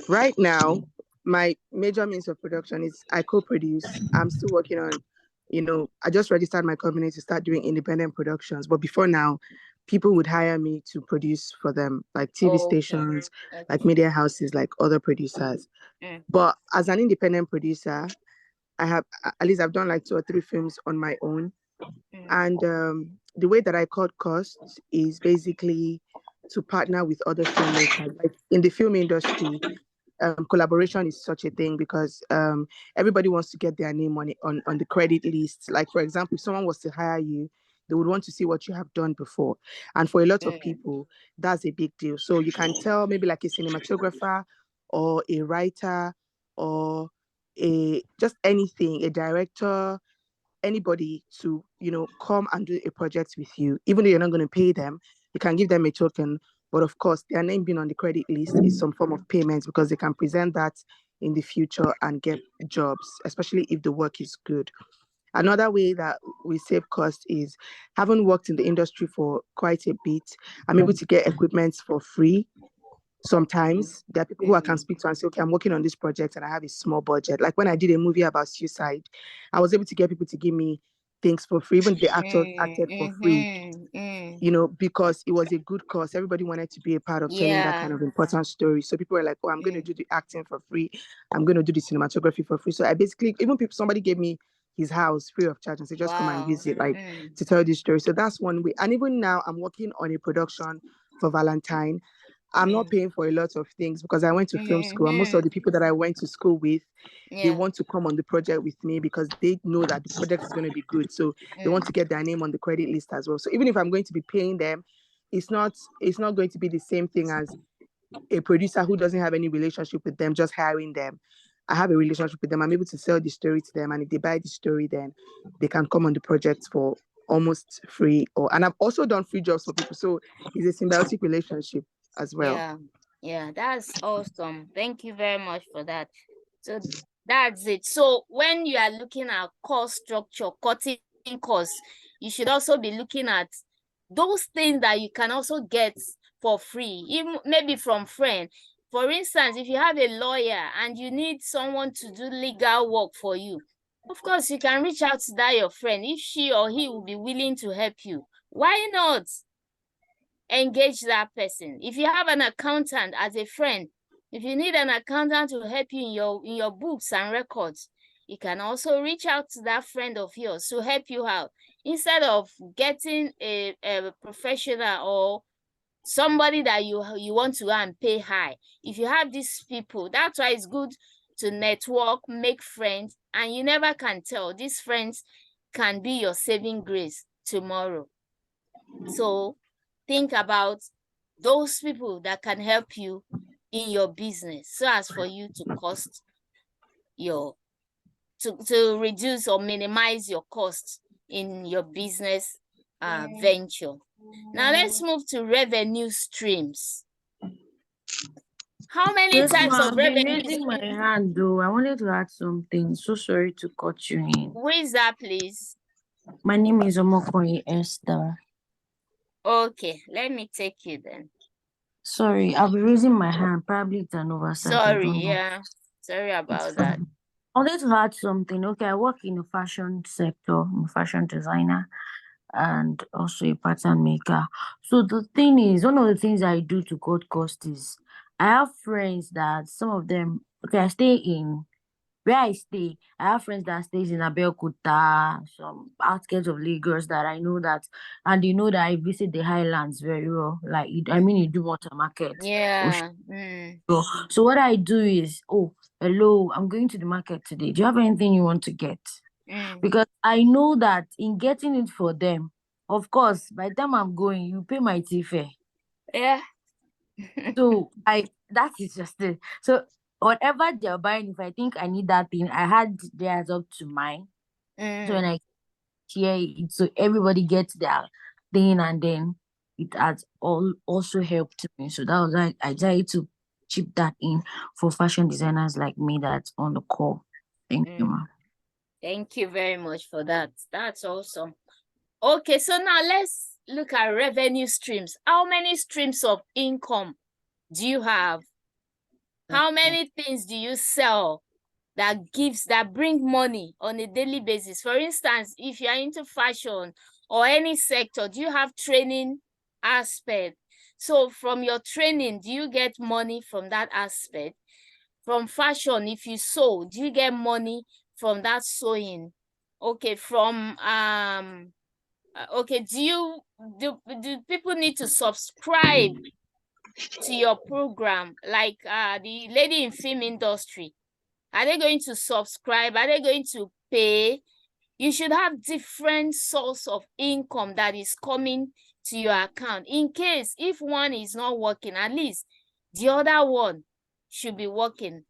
Right now, my major means of production is I co-produce. I'm still working on, I just registered my company to start doing independent productions. But before now, people would hire me to produce for them, like TV stations, like media houses, like other producers. But as an independent producer, I have, at least I've done like 2 or 3 films on my own. And the way that I cut costs is basically to partner with other filmmakers. Like in the film industry, collaboration is such a thing because everybody wants to get their name on the credit list. Like, for example, if someone was to hire you, they would want to see what you have done before. And for a lot of people, that's a big deal. So you can tell maybe like a cinematographer or a writer or just anything, a director, anybody to, come and do a project with you. Even though you're not going to pay them, you can give them a token. But of course, their name being on the credit list is some form of payment because they can present that in the future and get jobs, especially if the work is good. Another way that we save cost is, having worked in the industry for quite a bit, I'm able to get equipment for free. Sometimes there are people who I can speak to and say, okay, I'm working on this project and I have a small budget. Like when I did a movie about suicide, I was able to get people to give me things for free. Even the actors acted for free, because it was a good cause. Everybody wanted to be a part of telling that kind of important story. So people were like, oh, I'm going to do the acting for free. I'm going to do the cinematography for free. So I basically, somebody gave me his house free of charge and said, just come and use it, like to tell this story. So that's one way. And even now I'm working on a production for Valentine. I'm not paying for a lot of things because I went to film school, and most of the people that I went to school with, they want to come on the project with me because they know that the project is going to be good. So they want to get their name on the credit list as well. So even if I'm going to be paying them, it's not going to be the same thing as a producer who doesn't have any relationship with them, just hiring them. I have a relationship with them. I'm able to sell the story to them, and if they buy the story, then they can come on the project for almost free. And I've also done free jobs for people. So it's a symbiotic relationship as well. Yeah, that's awesome. Thank you very much for that. So that's it. So when you are looking at cost structure, cutting costs, you should also be looking at those things that you can also get for free, even maybe from friend. For instance, if you have a lawyer and you need someone to do legal work for you, of course you can reach out to that your friend if she or he will be willing to help you. Why not engage that person? If you have an accountant as a friend, if you need an accountant to help you in your books and records, you can also reach out to that friend of yours to help you out instead of getting a professional or somebody that you want to and pay high. If you have these people, that's why it's good to network, make friends, and you never can tell. These friends can be your saving grace tomorrow. So think about those people that can help you in your business so as for you to cost your to reduce or minimize your costs in your business venture. Now let's move to revenue streams. How many types of revenue? I've been raising my hand though. I wanted to add something. So sorry to cut you in. Who is that, please? My name is Omokoye Esther. Okay, let me take you then. Sorry, I'll be raising my hand. Probably it's an oversight. Sorry about that. I wanted to add something. Okay, I work in the fashion sector. I'm a fashion designer and also a pattern maker. So the thing is, one of the things I do to cut cost is I have friends that some of them, I stay in where I stay. I have friends that stays in Abeokuta, some outskirts of Lagos that I know that, and they know that I visit the highlands very well. Like, you do water market. Yeah. So what I do is, hello, I'm going to the market today. Do you have anything you want to get? Because I know that in getting it for them, of course, by the time I'm going, you pay my tea fare. Yeah. So that is just it. So whatever they're buying, if I think I need that thing, I had theirs up to mine. So when I share it, so everybody gets their thing, and then it has also helped me. So that was like I tried to chip that in for fashion designers like me that's on the call. Thank you, ma'am. Thank you very much for that. That's awesome. Okay, so now let's look at revenue streams. How many streams of income do you have? How many things do you sell that bring money on a daily basis? For instance, if you are into fashion or any sector, do you have training aspect? So from your training, do you get money from that aspect? From fashion, if you sew, do you get money from that sewing? Okay, do people need to subscribe to your program, like the lady in film industry? Are they going to subscribe? Are they going to pay? You should have different source of income that is coming to your account. In case if one is not working, at least the other one should be working.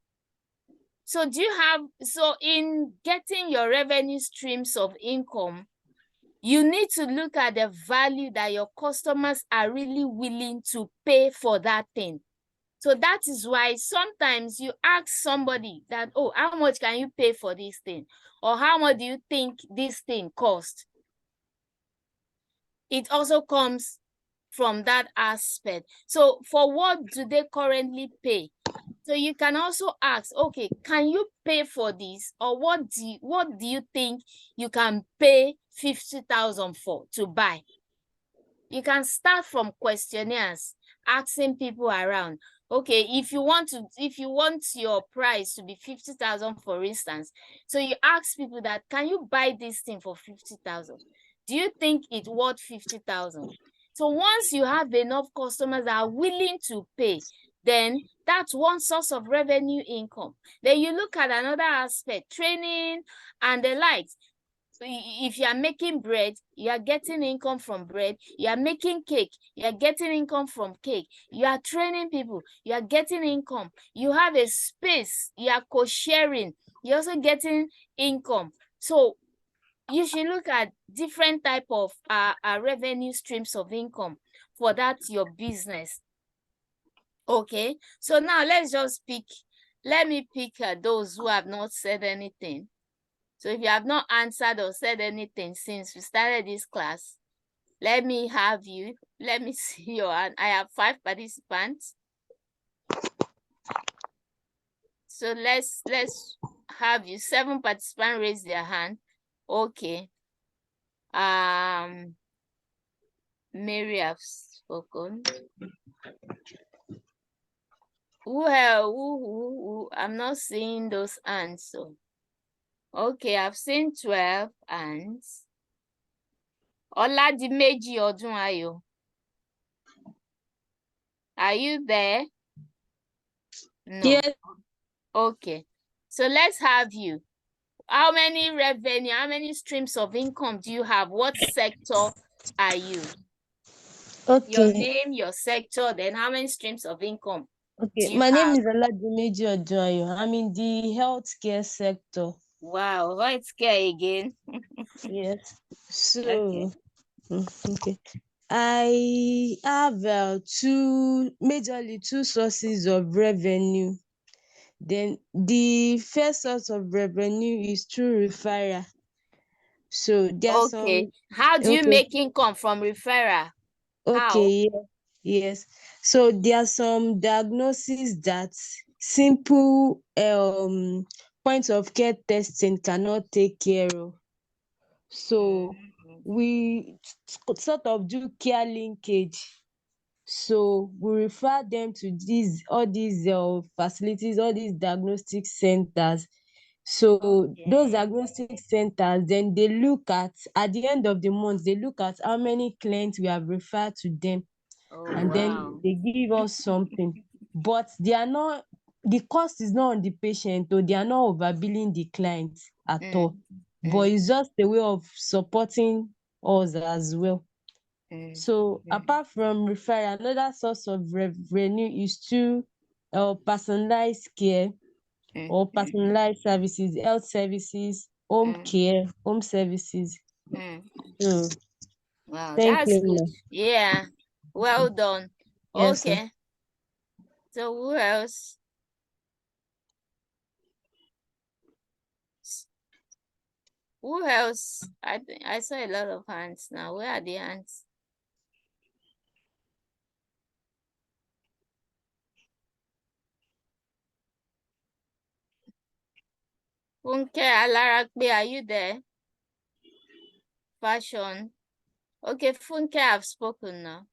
So in getting your revenue streams of income, you need to look at the value that your customers are really willing to pay for that thing. So that is why sometimes you ask somebody that, oh, how much can you pay for this thing? Or how much do you think this thing costs? It also comes from that aspect. So for what do they currently pay? So you can also ask, okay, can you pay for this? Or what do you think you can pay 50,000 for to buy? You can start from questionnaires, asking people around. Okay, if you want your price to be 50,000, for instance, so you ask people that, can you buy this thing for 50,000? Do you think it's worth 50,000? So once you have enough customers that are willing to pay, then that's one source of revenue income. Then you look at another aspect, training and the likes. If you are making bread, you are getting income from bread. You are making cake, you are getting income from cake. You are training people, you are getting income. You have a space, you are co-sharing, you're also getting income. So you should look at different type of revenue streams of income for that your business. Okay, so now let me pick those who have not said anything. So if you have not answered or said anything since we started this class, let me see your hand. I have 5 participants. So let's have you. 7 participants raise their hand. Okay. Mary have spoken. Who? I'm not seeing those hands. So okay, I've seen 12 hands. Oladimeji Odunayo. Are you there? No. Yes. Okay. So let's have you. How many streams of income do you have? What sector are you? Okay. Your name, your sector, then how many streams of income Okay. do you My name have? is Oladimeji Odunayo. I'm in the healthcare sector. Wow, healthcare again. Yes. So Okay. okay. I have majorly two sources of revenue. Then the first source of revenue is through referral. So there are Okay. some. How do you make income from referral? Okay, yes. So there are some diagnoses that simple point of care testing cannot take care of. So we sort of do care linkage. So we refer them to all these facilities, all these diagnostic centers. So those diagnostic centers, then they look at the end of the month, they look at how many clients we have referred to them. And then they give us something. But the cost is not on the patient, or they are not overbilling the client at all. But it's just a way of supporting us as well. So apart from referral, another source of revenue is through personalized care or personalized services, health services, home care, home services. Wow, Thank that's you, good. ma. Yeah, well done. Yes, sir. Okay. So who else? Who else? I saw a lot of hands now. Where are the hands? Funke Alarakbe, are you there? Fashion. Okay, Funke, I've spoken now.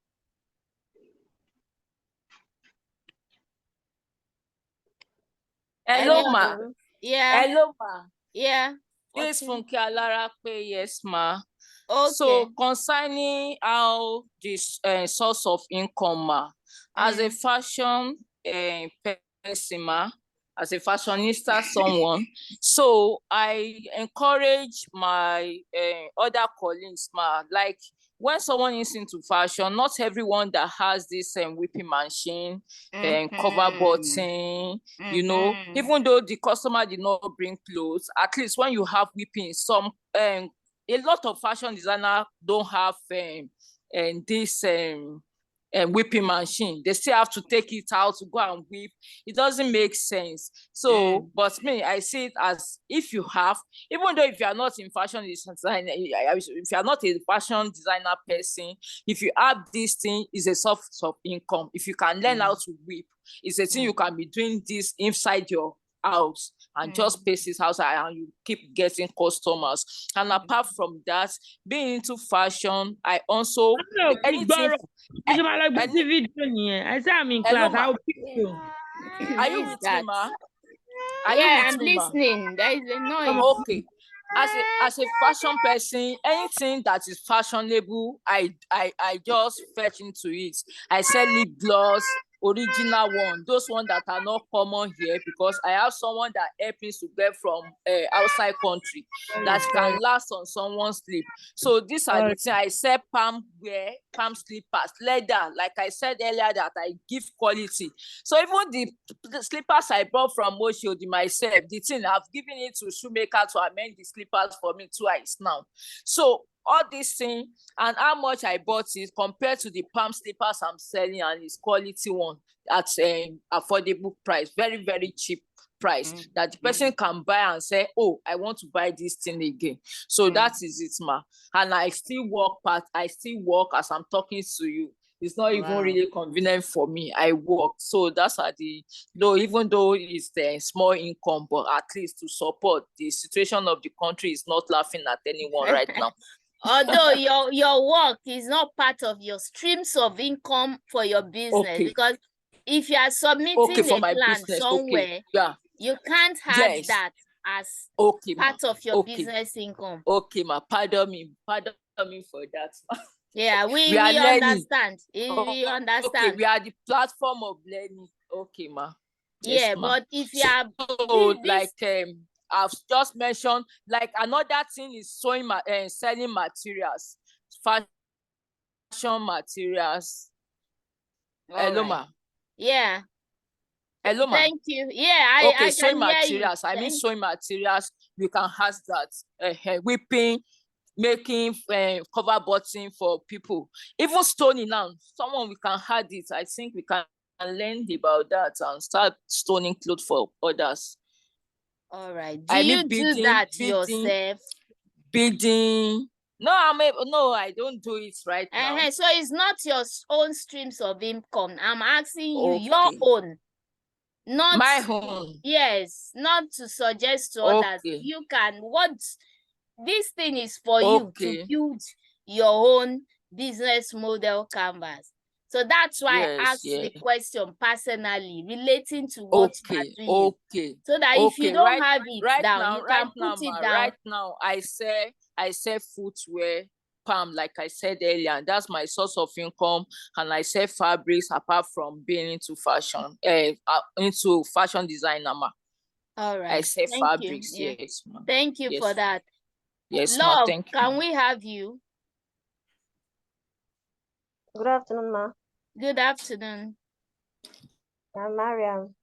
Hello, ma. Yeah. Hello, ma. Yeah. This Funke Alarape, yes, ma. Okay. So concerning how this source of income, ma, As a fashion person, ma, as a fashionista, someone. So I encourage my other colleagues, ma, like when someone is into fashion, not everyone that has this whipping machine and cover button, you know, even though the customer did not bring clothes, at least when you have whipping, some a lot of fashion designers don't have this whipping machine. They still have to take it out to go and whip. It doesn't make sense. So, but me, I see it as if you have, even though if you are not in fashion design, if you are not a fashion designer person, if you have this thing, it's a source of income. If you can learn how to whip, it's a thing you can be doing this inside your house and just pace it outside and you keep getting customers. And apart from that, being into fashion, I also anything. I say I'm in Hello, class. ma. I'll pick you. Are you with me, ma? Are you Yeah, with I'm me, ma? listening. There is a noise. Okay. As a fashion person, anything that is fashionable, I just fetch into it. I sell lip gloss, original one, those ones that are not common here, because I have someone that helps me to get from outside country that can last on someone's lip. So these are the things. I sell palm wear, palm slippers, leather. Like I said earlier, that I give quality. So even the slippers I bought from Moshodi myself, the thing I've given it to shoemaker to amend the slippers for me twice now. So all these things and how much I bought it compared to the palm slippers I'm selling, and it's quality one at an affordable price, very, very cheap price that the person can buy and say, oh, I want to buy this thing again. So that is it, ma. And I still work as I'm talking to you. It's not even really convenient for me. I work. So that's at even though it's the small income, but at least to support the situation of the country is not laughing at anyone right now. Although your work is not part of your streams of income for your business, because if you are submitting for a my plan business, somewhere, yeah, you can't have that as part of your business income. Okay, ma. Pardon me for that. Yeah, we are learning. Understand. We understand. Okay, we are the platform of learning. Okay, ma. Yes, yeah, ma. but if you are like I've just mentioned, like another thing is selling materials, fashion materials. Hello, ma. Yeah. Hello, ma. Thank you. Yeah, I sewing can hear materials. you. I mean, sewing materials. You can have that. Whipping, making cover button for people. Even stoning now. Someone we can have it. I think we can learn about that and start stoning clothes for others. All right. Do you do that yourself? Bidding. No, I don't do it right now. So it's not your own streams of income. I'm asking you your own. Not my own. Yes, not to suggest to others. You can this thing is for you to build your own business model canvas. So that's why I asked the question personally, relating to what you are doing. So that if you don't have it down, you can put it down. Right now, I sell footwear, palm, like I said earlier, and that's my source of income. And I sell fabrics apart from being into fashion, into fashion designer, ma. All right. I sell fabrics. Yeah. Yes, ma. Thank you for that. Yes, Love, ma. Thank you. Can we have you? Good afternoon, ma. Good afternoon. I'm Mariam.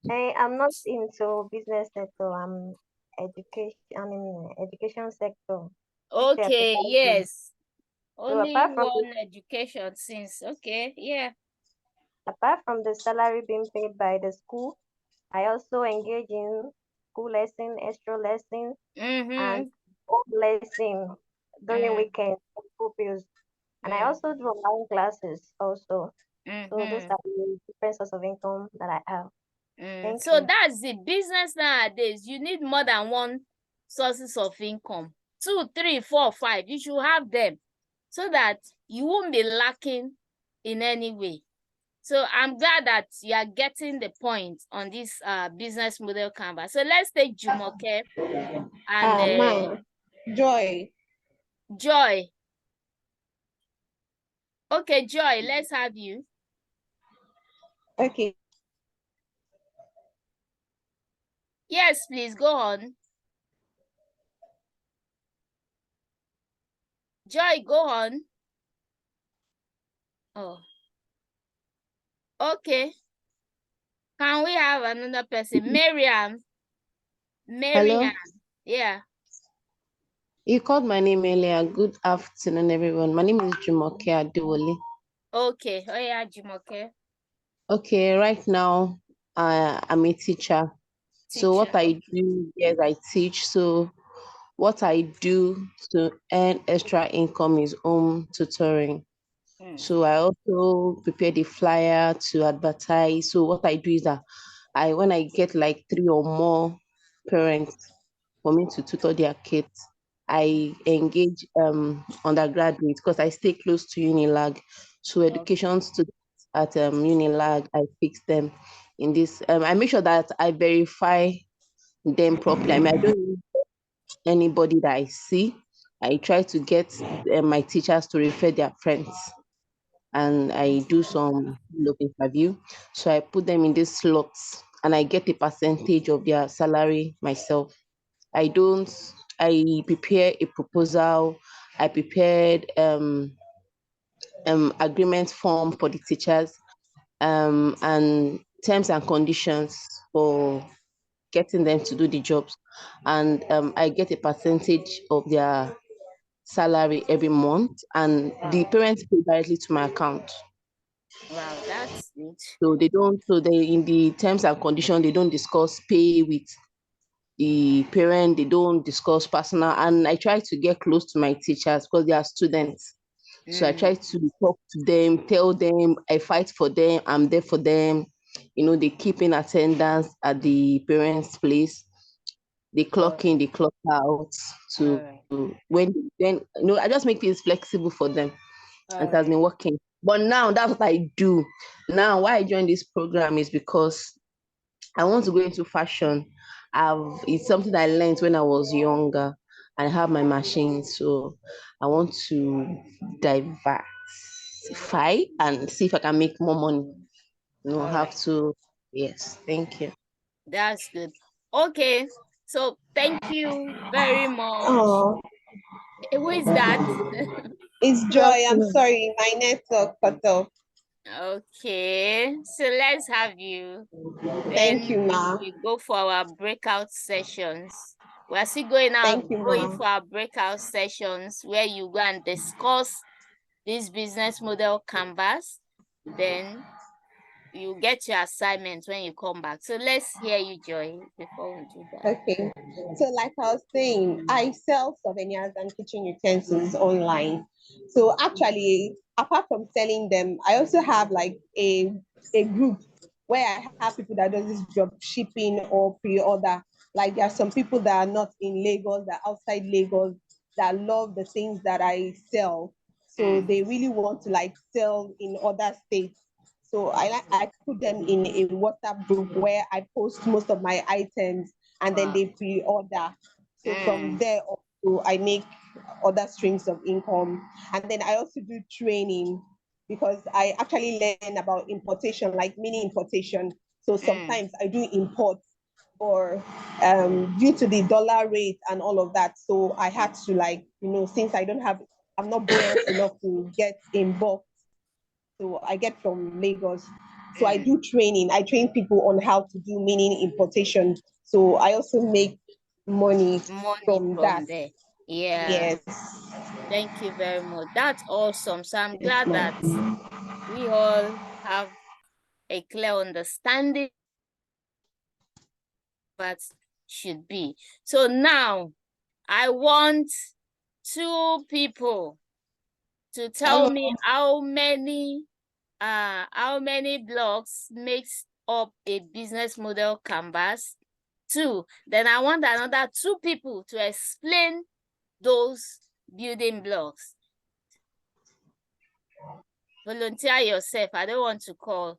I'm not into business sector. I'm in education sector. Okay, yes. Only apart from one education since. Okay, yeah. Apart from the salary being paid by the school, I also engage in school lesson, extra lessons, and home lesson during weekends for pupils. And I also do online classes also. So those are the different sources of income that I have. Thank So you. that's the business nowadays. You need more than one sources of income. 2, 3, 4, 5. You should have them so that you won't be lacking in any way. So I'm glad that you are getting the point on this business model canvas. So let's take Jumoke and Joy. Joy. Okay, Joy, let's have you. Okay. Yes, please go on. Joy, go on. Oh. Okay. Can we have another person? Miriam. Hello. Yeah. You called my name earlier. Good afternoon, everyone. My name is Jumoke Adewale. Okay. Oh yeah, Jumoke. Okay, right now I'm a teacher. So what I do, yes, I teach. So what I do to earn extra income is home tutoring. So I also prepare the flyer to advertise. So what I do is that when I get like 3 or more parents for me to tutor their kids, I engage undergraduates because I stay close to Unilag. So education students at Unilag, I fix them in this. I make sure that I verify them properly. I mean, I don't need anybody that I see. I try to get my teachers to refer their friends, and I do some look interview. So I put them in these slots and I get a percentage of their salary myself. I prepare a proposal. I prepared agreement form for the teachers, and terms and conditions for getting them to do the jobs. And I get a percentage of their salary every month, and the parents pay directly to my account. Wow, that's good. So they in the terms and conditions, they don't discuss pay with the parent, they don't discuss personal, and I try to get close to my teachers because they are students. So I try to talk to them, tell them I fight for them, I'm there for them. They keep in attendance at the parents' place. They clock in, they clock out to when I just make things flexible for them. And it has been working. But now that's what I do. Now why I joined this program is because I want to go into fashion. It's something I learned when I was younger. I have my machine, so I want to diversify and see if I can make more money. Have to. Yes, thank you. That's good. Okay, so thank you very much. Oh. Who is that? It's Joy. I'm sorry, my network cut off. Okay, so let's have you. Thank you, ma. We go for our breakout sessions. We're still going for our breakout sessions where you go and discuss this business model canvas. Then you get your assignment when you come back. So let's hear you, Joy, before we do that. Okay. So like I was saying, I sell souvenirs and kitchen utensils online. So actually, apart from selling them, I also have like a group where I have people that do this drop shipping or pre-order. Like there are some people that are not in Lagos, that are outside Lagos, that love the things that I sell. So they really want to like sell in other states. So I put them in a WhatsApp group where I post most of my items and then they pre-order. So from there also I make other streams of income. And then I also do training because I actually learn about importation, like mini importation. So sometimes I do import or due to the dollar rate and all of that. So I had to since I'm not buoyant enough to get in bulk. So I get from Lagos. So I do training. I train people on how to do mini importation. So I also make money from that. There. Yeah. Yes. Thank you very much. That's awesome. So I'm glad that we all have a clear understanding what should be. So now I want 2 people to tell me how many blocks makes up a business model canvas. 2. Then I want another 2 people to explain those building blocks. Volunteer yourself. I don't want to call.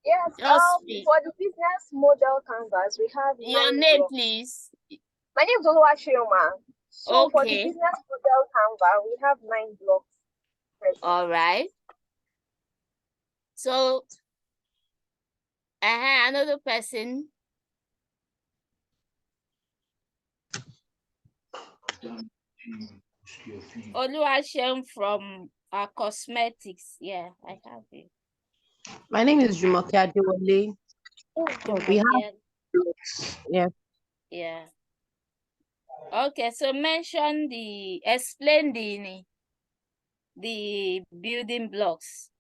Yes, for the business model canvas, we have your 9 name, blocks. please. My name is Oluwashiroma. So for the Okay. business model canvas, we have 9 blocks present. All right. So Another person. Oluwashem from cosmetics. Yeah, I have it. My name is Jumoke Adewale. We have yeah. Yeah. Okay, so explain the building blocks.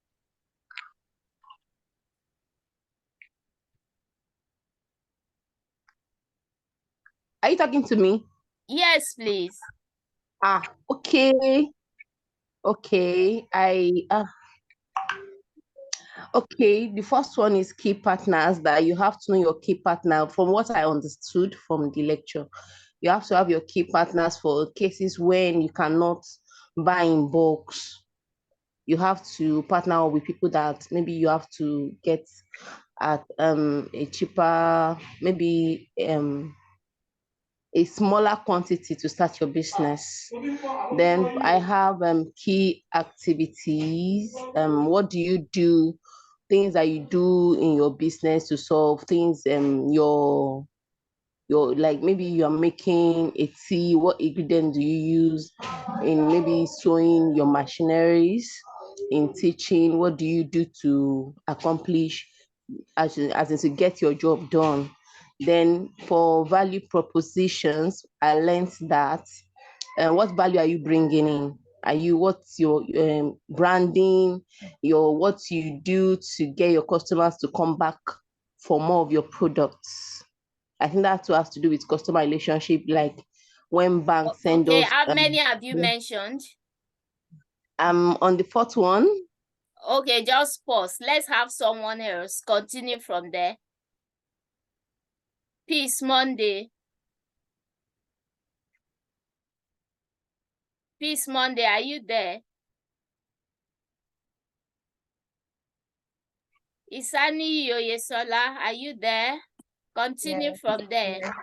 Are you talking to me? Yes, please. Okay. Okay. Okay, the first one is key partners, that you have to know your key partner. From what I understood from the lecture, you have to have your key partners for cases when you cannot buy in bulks. You have to partner with people that maybe you have to get at a cheaper, maybe a smaller quantity to start your business. Then I have key activities. What do you do? Things that you do in your business to solve things. Your like maybe you are making a tea. What ingredient do you use in maybe sewing your machineries? In teaching, what do you do to accomplish as in to get your job done? Then for value propositions, I learned that what value are you bringing in? What's your branding, what you do to get your customers to come back for more of your products? I think that's what has to do with customer relationship, like when banks send Okay, us. how many have you mentioned? On the fourth one. Okay, just pause. Let's have someone else continue from there. Peace Monday. Peace Monday, are you there? Isani Yoyesola, are you there? Continue from there.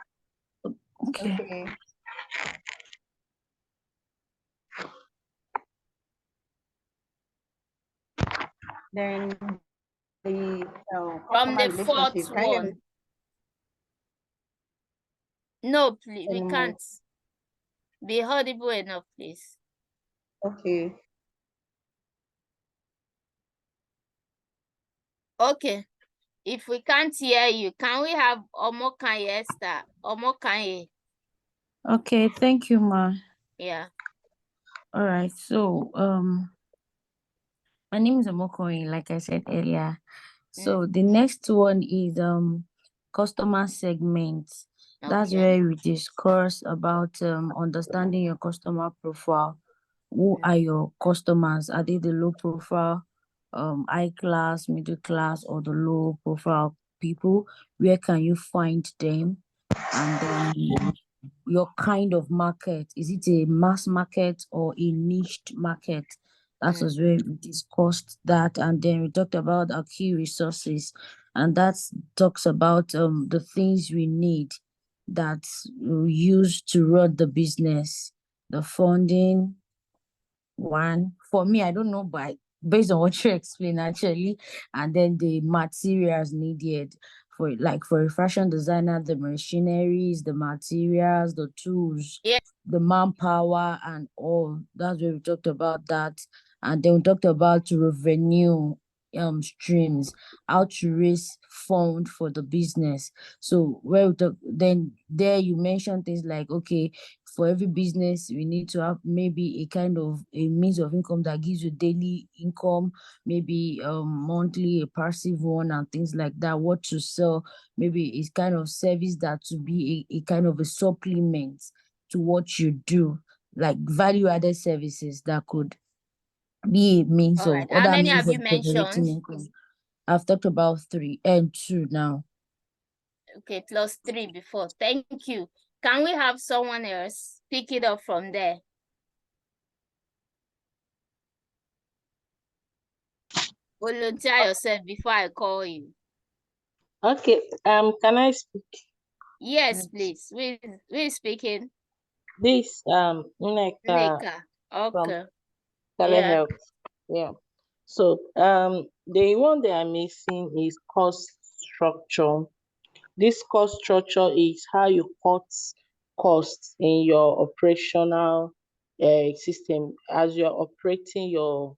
Okay. Then the From customer the fourth relationship. Can you hear me one. No, please, we anymore? can't. Be audible enough, please. Okay. Okay. If we can't hear you, can we have Omokanye Esther? Omokanye. Okay, thank you, ma. Yeah. All right. So, my name is Omokoyin, like I said earlier. So the next one is customer segments. That's where we discuss about understanding your customer profile. Who are your customers? Are they the low profile, high class, middle class, or the low profile people? Where can you find them? And then your kind of market. Is it a mass market or a niched market? That was where we discussed that, and then we talked about our key resources, and that talks about the things we need that we use to run the business, the funding. One for me, I don't know, but based on what you explained actually, and then the materials needed for a fashion designer, the machineries, the materials, the tools, the manpower, and all. That's where we talked about that. And then we talked about revenue streams, how to raise fund for the business. So then there you mentioned things like, okay, for every business we need to have maybe a kind of a means of income that gives you daily income, maybe monthly, a passive one, and things like that. What to sell, maybe it's kind of service that to be a kind of a supplement to what you do, like value added services that could be a means of How other many means have of you generating mentioned? income. I've talked about 3 and 2 now. Okay, plus 3 before. Thank you. Can we have someone else pick it up from there? Volunteer yourself before I call you. Okay. Can I speak? Yes, please. We speaking. This Nneka from Okay. Yeah. telehealth. Yeah. So the one they are missing is cost structure. This cost structure is how you cut costs in your operational system as you're operating your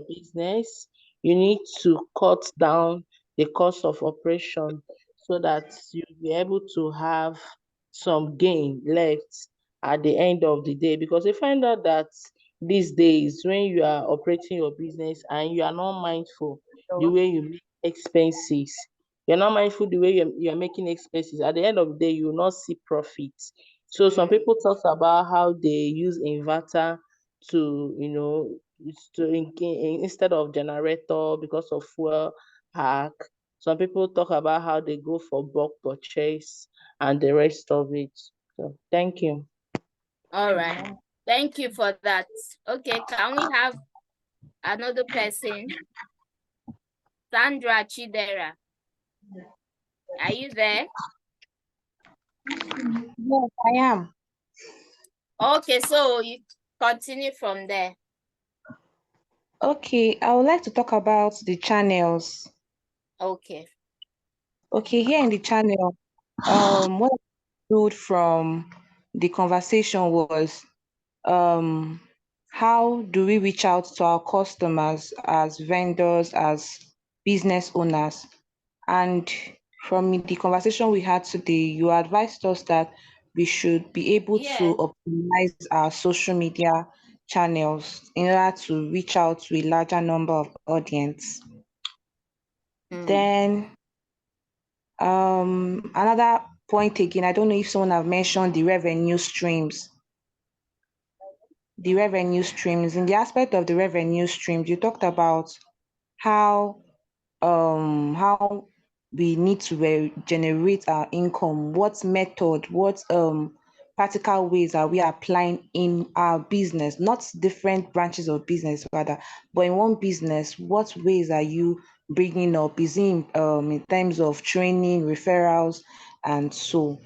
business. You need to cut down the cost of operation so that you'll be able to have some gain left at the end of the day. Because you find out that these days, when you are operating your business and you are not mindful the way you make expenses, you're not mindful the way you're making expenses, at the end of the day, you will not see profits. So some people talk about how they use inverter to, instead of generator because of fuel hack. Some people talk about how they go for bulk purchase and the rest of it. So thank you. All right. Thank you for that. Okay, can we have another person? Sandra Chidera. Are you there? Yes, I am. Okay, so you continue from there. Okay, I would like to talk about the channels. Okay. Okay, here in the channel, what I understood from the conversation was how do we reach out to our customers as vendors, as business owners? And from the conversation we had today, you advised us that we should be able to optimize our social media channels in order to reach out to a larger number of audience. Then another point again, I don't know if someone have mentioned the revenue streams. The revenue streams. In the aspect of the revenue streams, you talked about how we need to generate our income, what method, what practical ways are we applying in our business, not different branches of business rather, but in one business, what ways are you bringing up? Is in terms of training, referrals, and so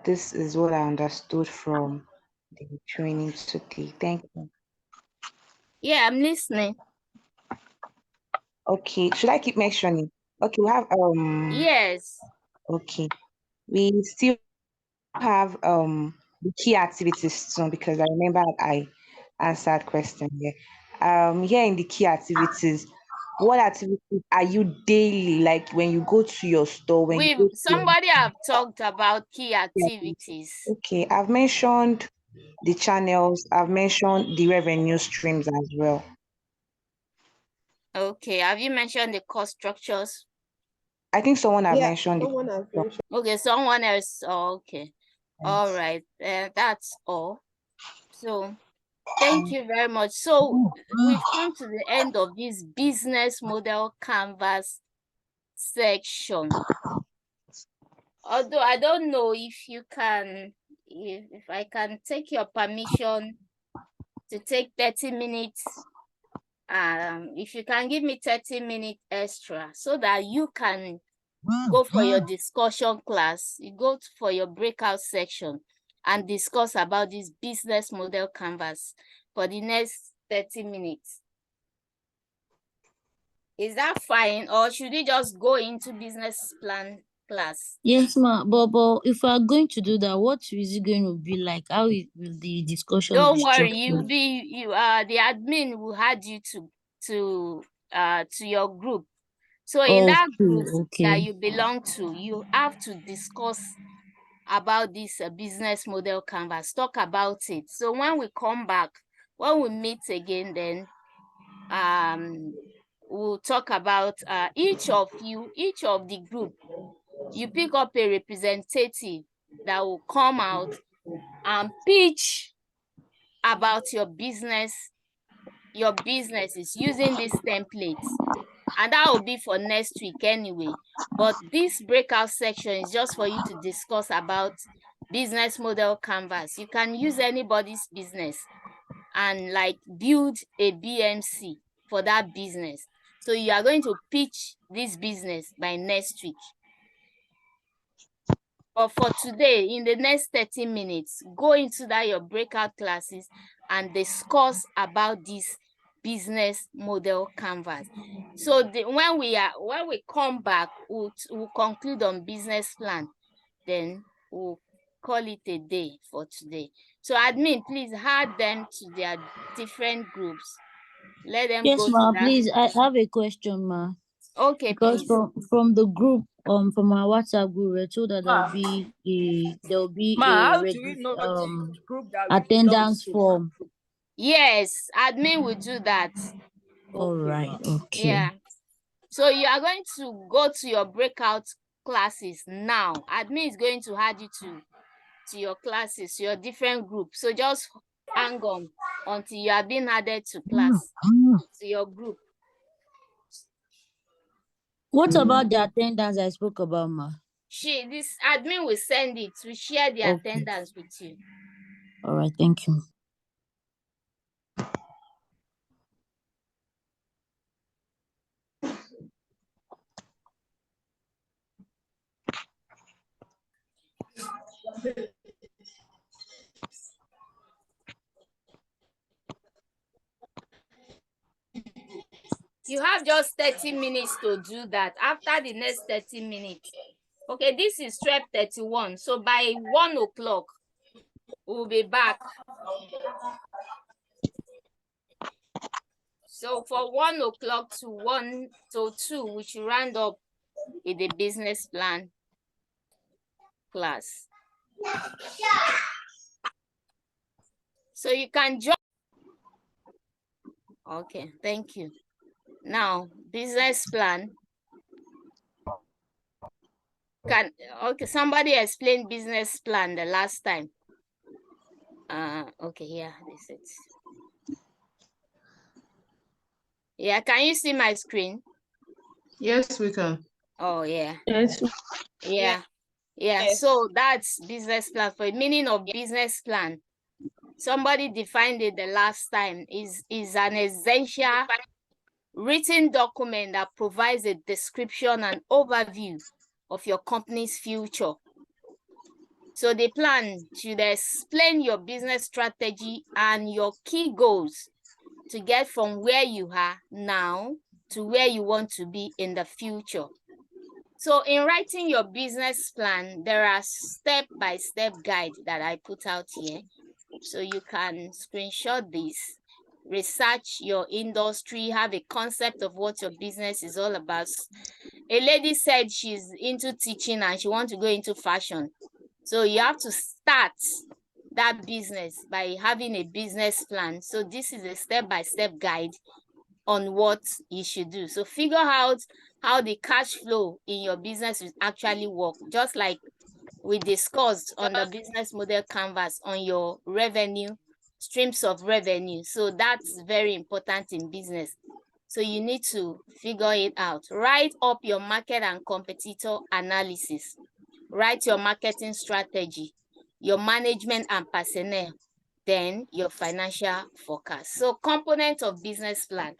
this is what I understood from the training today. Thank you. Yeah, I'm listening. Okay, should I keep mentioning? Okay, we have Yes. okay. We still have the key activities soon because I remember I answered question here. Here in the key activities, what activities are you daily, like when you go to your store, when you go to Somebody have talked about key activities. Okay, I've mentioned the channels, I've mentioned the revenue streams as well. Okay, have you mentioned the cost structures? I think someone have Yeah, mentioned it. someone has mentioned. Okay, someone else. Oh, okay. All right. That's all. So thank you very much. So we've come to the end of this business model canvas section. Although I don't know if you can, if I can take your permission to take 30 minutes. If you can give me 30 minutes extra so that you can go for your discussion class, you go for your breakout section and discuss about this business model canvas for the next 30 minutes. Is that fine, or should we just go into business plan class? Yes, ma. But if we are going to do that, what is it going to be like? How will the discussion Don't be worry, structured? the admin will add you to your group. So in that group Okay. that you belong to, you have to discuss about this business model canvas, talk about it. So when we come back, when we meet again, then we'll talk about each of the group. You pick up a representative that will come out and pitch about your business. Your business is using these templates, and that will be for next week anyway. But this breakout section is just for you to discuss about business model canvas. You can use anybody's business and like build a BMC for that business. So you are going to pitch this business by next week. But for today, in the next 30 minutes, go into your breakout classes and discuss about this business model canvas. So when we come back, we'll conclude on business plan. Then we'll call it a day for today. So admin, please add them to their different groups. Let them Yes, go to ma. that. Please, I have a question, ma. Okay, because please. from the group, from our WhatsApp group, we're told that there'll be How a do we know the group that we belong attendance to? form. Yes, admin will do that. All right. Okay. Yeah. So you are going to go to your breakout classes now. Admin is going to add you to your classes, your different groups. So just hang on until you are being added to class, to your group. What about the attendance I spoke about, ma? This admin will send it to share the Okay. attendance with you. All right. Thank you. You have just 30 minutes to do that. After the next 30 minutes. Okay, this is 12:31. So by 1 o'clock, we'll be back. So for 1 o'clock to 1 to 2, we should round up with the business plan class. So you can join. Okay, thank you. Now, business plan. Okay, somebody explain business plan the last time. Okay, yeah, this is. Yeah, can you see my screen? Yes, we can. Oh, yeah. Yes. Yeah. Yeah. Yes. So that's business plan. For the meaning of business plan, somebody defined it the last time, is an essential written document that provides a description and overview of your company's future. So the plan should explain your business strategy and your key goals to get from where you are now to where you want to be in the future. So in writing your business plan, there are step-by-step guides that I put out here. So you can screenshot this, research your industry, have a concept of what your business is all about. A lady said she's into teaching and she wants to go into fashion. So you have to start that business by having a business plan. So this is a step-by-step guide on what you should do. So figure out how the cash flow in your business will actually work, just like we discussed on the business model canvas on your revenue, streams of revenue. So that's very important in business. So you need to figure it out. Write up your market and competitor analysis. Write your marketing strategy, your management and personnel, then your financial forecast. So components of business plan.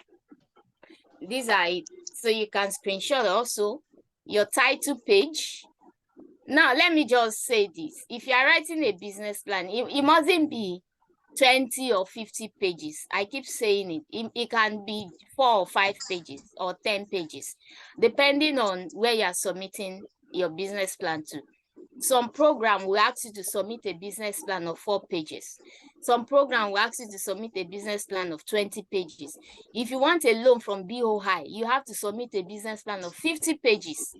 These are it. So you can screenshot also your title page. Now, let me just say this. If you are writing a business plan, it mustn't be 20 or 50 pages. I keep saying it. It can be 4 or 5 pages or 10 pages, depending on where you are submitting your business plan to. Some program will ask you to submit a business plan of 4 pages. Some program will ask you to submit a business plan of 20 pages. If you want a loan from BOI, you have to submit a business plan of 50 pages.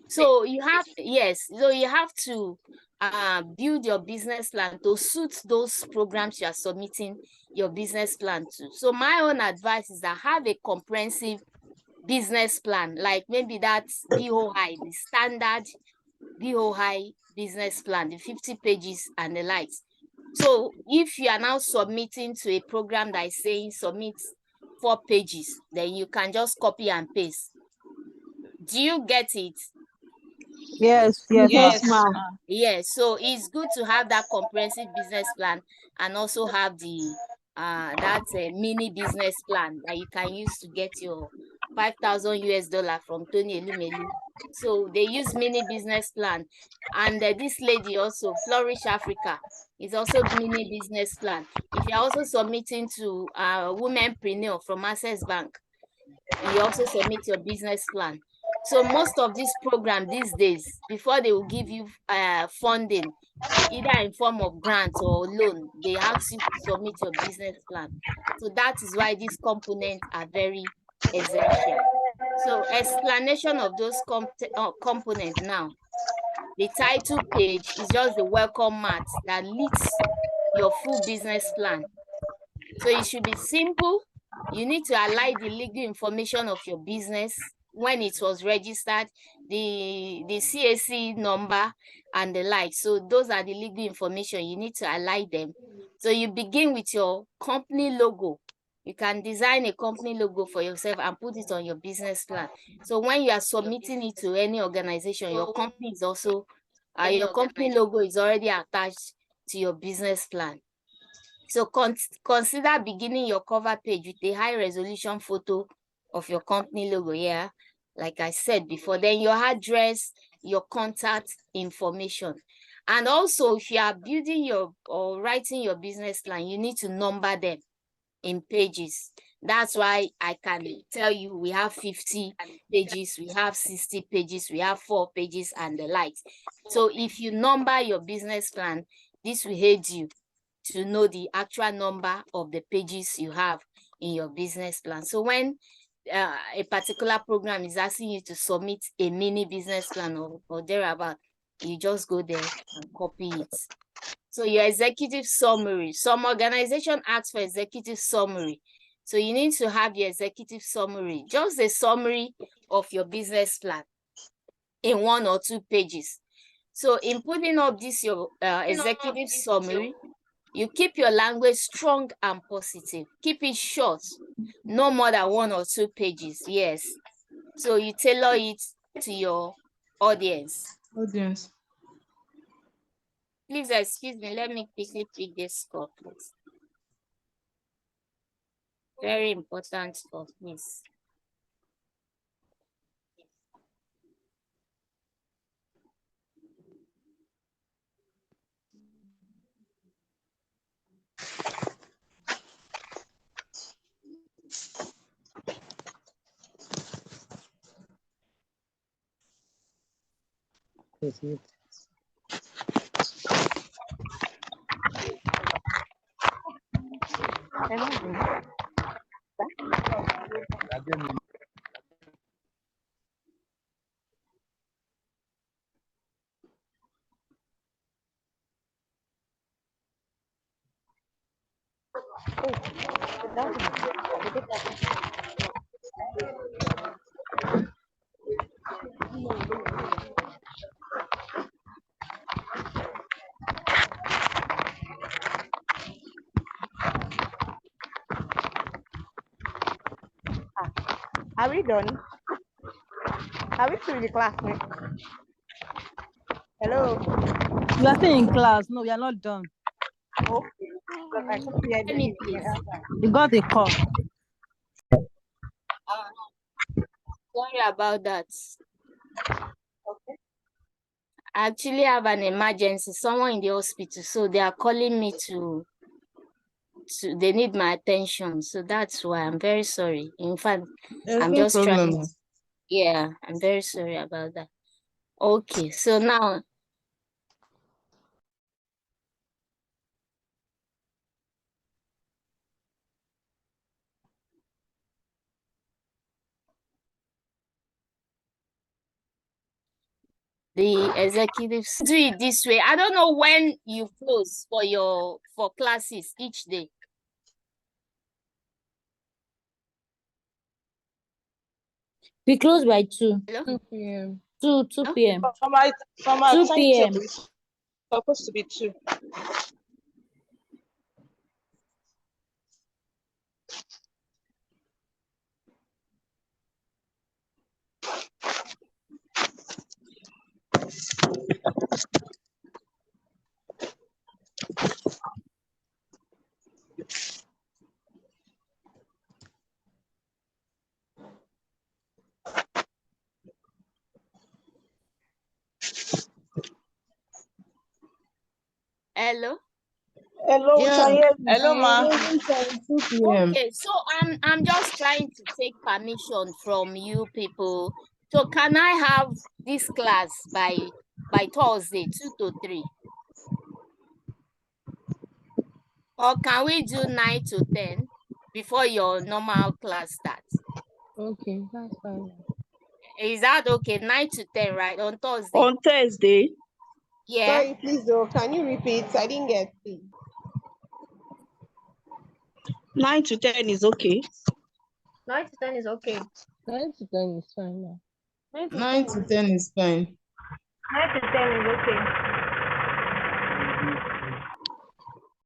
So you have, yes, so you have to build your business plan to suit those programs you are submitting your business plan to. So my own advice is that have a comprehensive business plan, like maybe that's BOI, the standard BOI business plan, the 50 pages and the likes. So if you are now submitting to a program that is saying submit 4 pages, then you can just copy and paste. Do you get it? Yes, ma. Yes, so it's good to have that comprehensive business plan and also have the mini business plan that you can use to get your $5,000 from Tony Elumelu. So they use mini business plan, and this lady also, Flourish Africa, It's also mini business plan. If you're also submitting to Womenpreneur from Access Bank, you also submit your business plan. So most of this program these days, before they will give you funding, either in form of grant or loan, they ask you to submit your business plan. So that is why these components are very essential. So explanation of those components now. The title page is just the welcome mat that leads your full business plan. So it should be simple. You need to align the legal information of your business, when it was registered, the CAC number and the like. So those are the legal information. You need to align them. So you begin with your company logo. You can design a company logo for yourself and put it on your business plan. So when you are submitting it to any organization, your company is also, your company logo is already attached to your business plan. So consider beginning your cover page with a high resolution photo of your company logo here. Like I said before, then your address, your contact information. And also, if you are building your or writing your business plan, you need to number them in pages. That's why I can tell you we have 50 pages, we have 60 pages, we have 4 pages and the likes. So if you number your business plan, this will aid you to know the actual number of the pages you have in your business plan. So when a particular program is asking you to submit a mini business plan or thereabout, you just go there and copy it. So your executive summary. Some organization ask for executive summary. So you need to have your executive summary, just a summary of your business plan in 1 or 2 pages. So in putting up this your executive summary, you keep your language strong and positive. Keep it short, no more than 1 or 2 pages. Yes. So you tailor it to your audience. Please excuse me. Let me quickly pick this score, please. Very important score, please. Are we done? Are we still in the class, mate? Hello? We are still in class. No, we are not done. Okay. Because I couldn't hear Let me anything. please. You got a call. Sorry about that. Okay. I actually have an emergency, someone in the hospital, so they are calling me to they need my attention. So that's why I'm very sorry. In fact, I'm No just problem. trying. Yeah, I'm very sorry about that. Okay, so now the executives do it this way. I don't know when you close for classes each day. We close by 2. Hello? 2 p.m. 2 p.m. For my 2 p.m. timetable, it's supposed to be 2. Hello? Hello, we can hear you. Hello, ma. Closing time 2 p.m. Okay, so I'm just trying to take permission from you people. So can I have this class by Thursday, 2 to 3? Or can we do 9 to 10 before your normal class starts? Okay, that's fine. Is that okay? 9 to 10, right? On Thursday? On Thursday? Yeah. Sorry, please, though. Can you repeat? I didn't get it. 9 to 10 is okay. 9 to 10 is okay. 9 to 10 is fine now. 9 to 9 10 to is 10 is fine. 9 to 10 is okay.